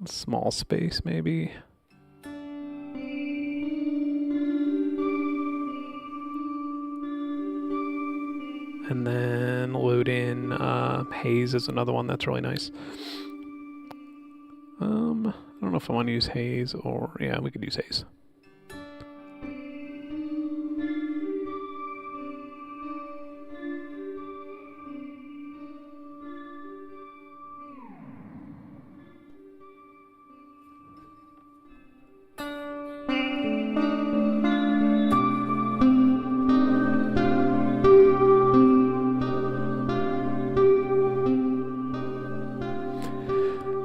a small space maybe. And then load in haze is another one that's really nice. I don't know if I want to use haze or, yeah, we could use haze.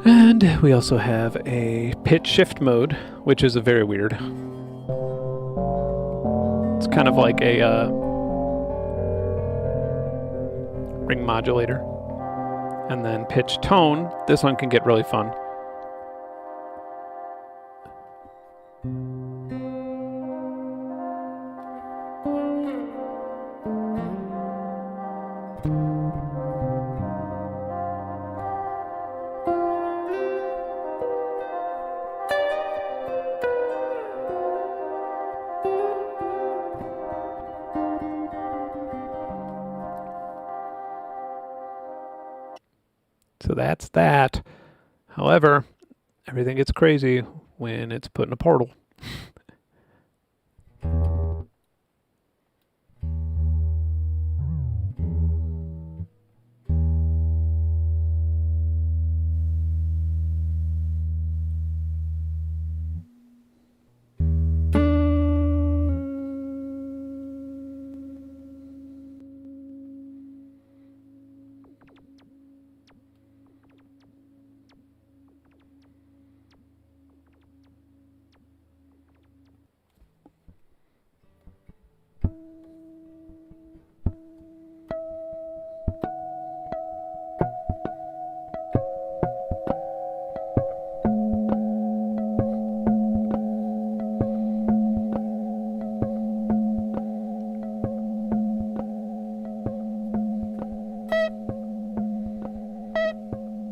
And we also have a pitch shift mode, which is a very weird. It's kind of like a ring modulator. And then pitch tone, this one can get really fun. So that's that. However, everything gets crazy when it's put in a portal.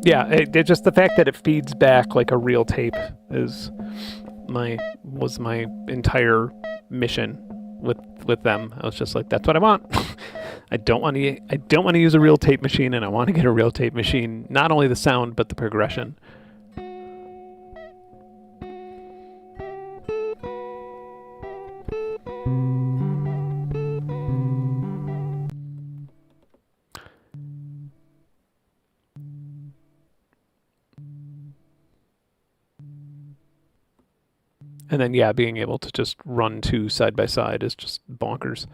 Yeah, just the fact that it feeds back like a real tape was my entire mission with them. I was just like, that's what I want. I don't want to use a real tape machine, and I want to get a real tape machine. Not only the sound, but the progression. And then, yeah, being able to just run two side by side is just bonkers.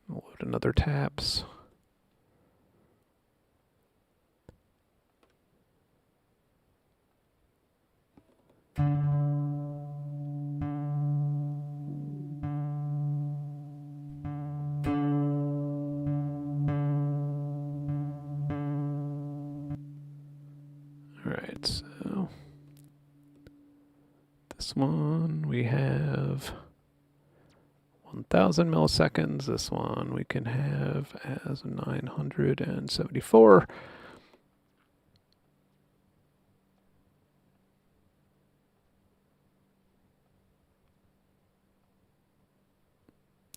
Load another taps. Alright, so this one we have 1000 milliseconds. This one we can have as 974.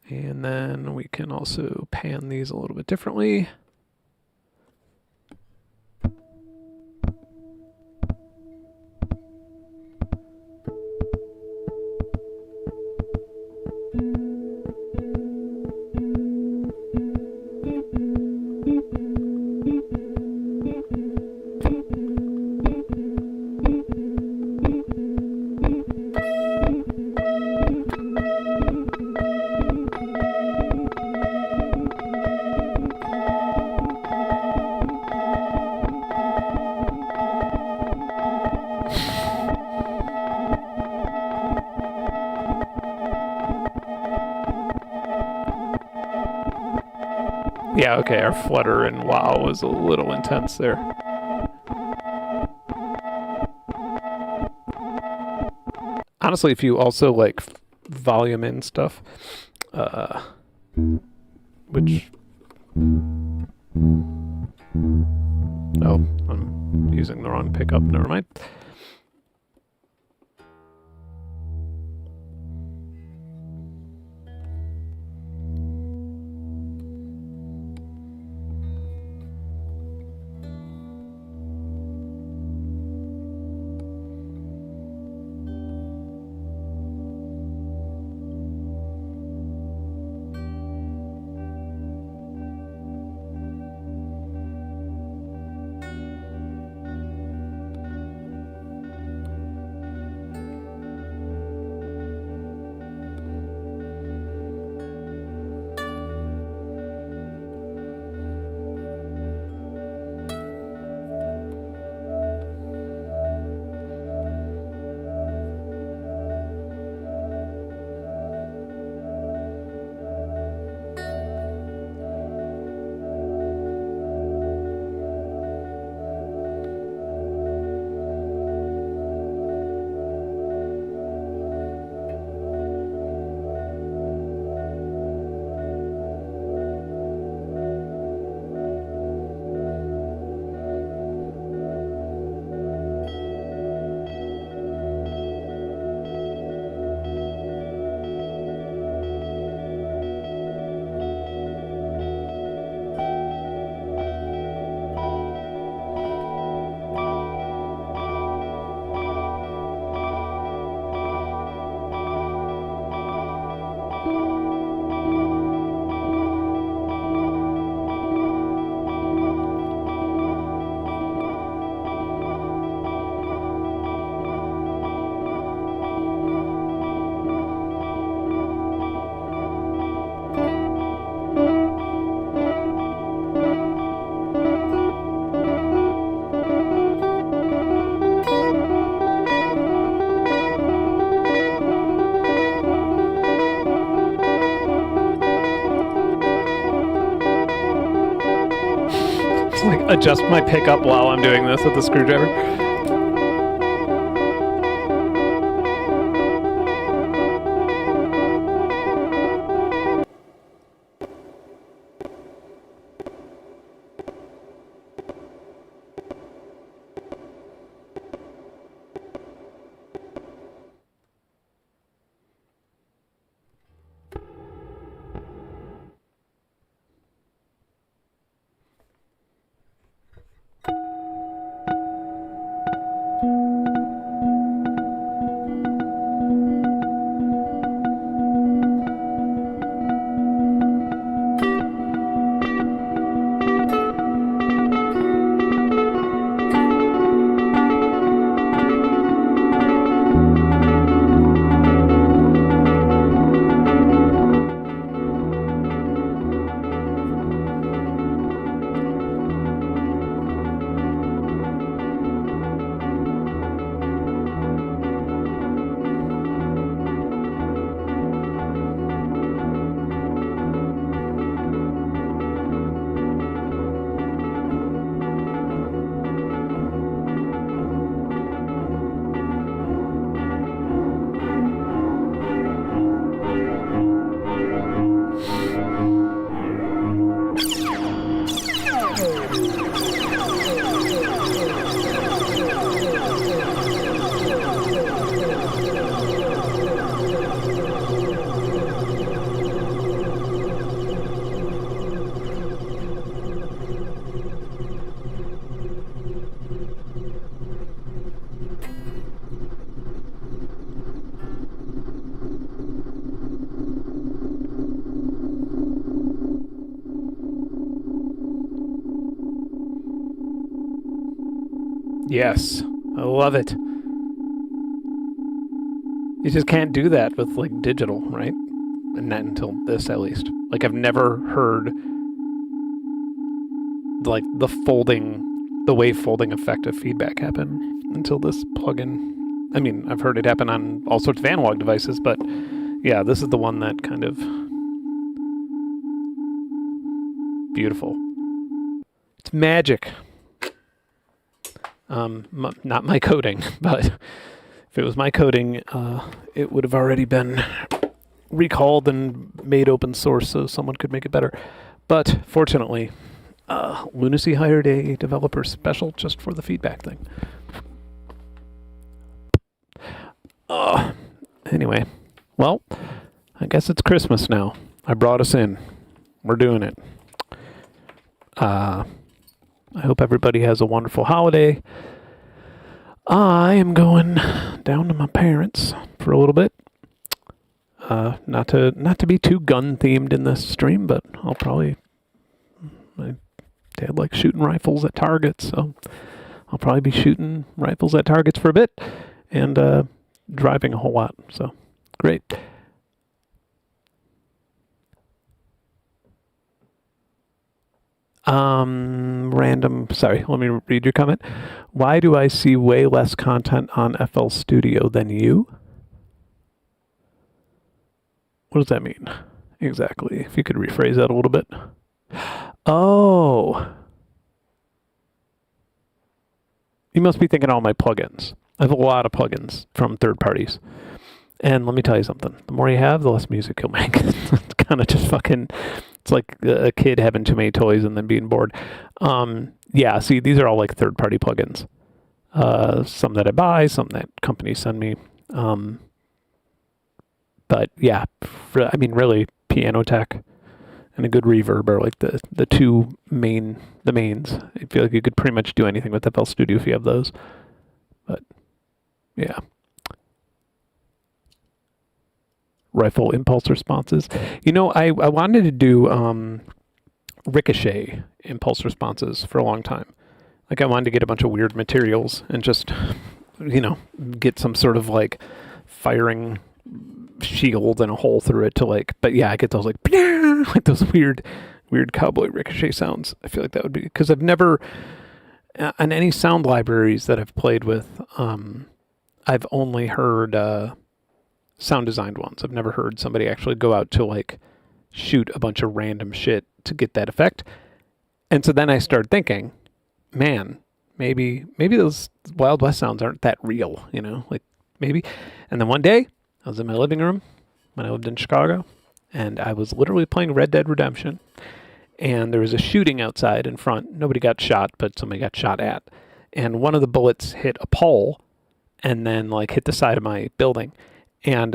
And then we can also pan these a little bit differently. Yeah, okay, our flutter and wow was a little intense there. Honestly, if you also like volume in stuff, which... Oh, I'm using the wrong pickup, never mind. Like adjust my pickup while I'm doing this with the screwdriver. Yes, I love it. You just can't do that with like digital, right? And not until this, at least. Like I've never heard like the wave folding effect of feedback happen until this plugin. I mean, I've heard it happen on all sorts of analog devices, but yeah, this is the one that kind of beautiful. It's magic. Not my coding, but if it was my coding, it would have already been recalled and made open source so someone could make it better. But fortunately, Lunacy hired a developer special just for the feedback thing. Anyway, well, I guess it's Christmas now. I brought us in. We're doing it. I hope everybody has a wonderful holiday. I am going down to my parents for a little bit. Not to be too gun themed in this stream, but I'll probably. My dad likes shooting rifles at targets, so I'll probably be shooting rifles at targets for a bit and driving a whole lot. So great. Sorry, let me read your comment. Why do I see way less content on FL Studio than you? What does that mean? Exactly. If you could rephrase that a little bit. Oh. You must be thinking all my plugins. I have a lot of plugins from third parties. And let me tell you something. The more you have, the less music you'll make. It's kind of just fucking... It's like a kid having too many toys and then being bored. Yeah, see, these are all like third-party plugins. Some that I buy, some that companies send me. But yeah, I mean, really, Piano Tech and a good reverb are like the two mains. I feel like you could pretty much do anything with FL Studio if you have those. But yeah. Rifle impulse responses. You know, I wanted to do ricochet impulse responses for a long time. Like I wanted to get a bunch of weird materials and just, get some sort of like firing shield and a hole through it to like, but yeah, I get those like those weird cowboy ricochet sounds. I feel like that would be, because I've never, on any sound libraries that I've played with, I've only heard sound designed ones. I've never heard somebody actually go out to like shoot a bunch of random shit to get that effect. And so then I started thinking, man, maybe those Wild West sounds aren't that real, like maybe. And then one day I was in my living room when I lived in Chicago and I was literally playing Red Dead Redemption and there was a shooting outside in front. Nobody got shot, but somebody got shot at. And one of the bullets hit a pole and then like hit the side of my building. And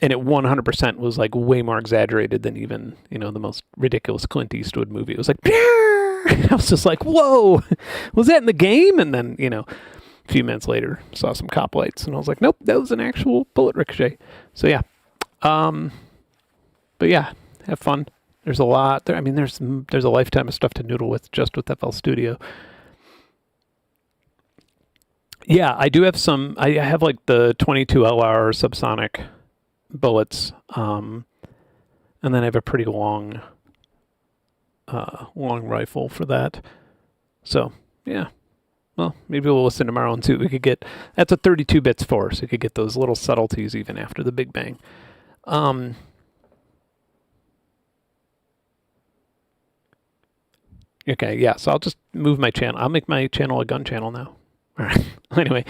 it 100% was like way more exaggerated than even, the most ridiculous Clint Eastwood movie. It was like, I was just like, whoa, was that in the game? And then, a few minutes later, saw some cop lights and I was like, nope, that was an actual bullet ricochet. So yeah. But yeah, have fun. There's a lot there. I mean, there's a lifetime of stuff to noodle with just with FL Studio. Yeah, I do have some. I have like the 22 LR subsonic bullets, and then I have a pretty long rifle for that. So yeah, well, maybe we'll listen tomorrow and see what we could get. That's a 32 bits for, so you could get those little subtleties even after the Big Bang. Okay, yeah. So I'll just move my channel. I'll make my channel a gun channel now. All right. Anyway,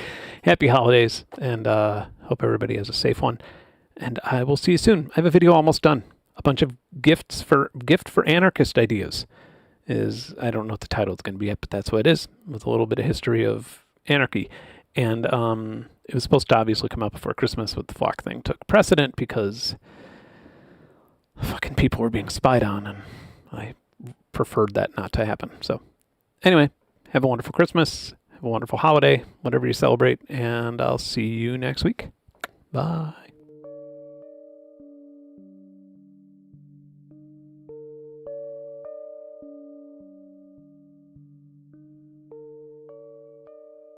happy holidays, and hope everybody has a safe one. And I will see you soon. I have a video almost done. A bunch of gift for anarchist ideas. I don't know what the title is going to be yet, but that's what it is, with a little bit of history of anarchy. And it was supposed to obviously come out before Christmas, but the flock thing took precedent because fucking people were being spied on, and I preferred that not to happen. So anyway, have a wonderful Christmas. Have a wonderful holiday, whatever you celebrate, and I'll see you next week. Bye.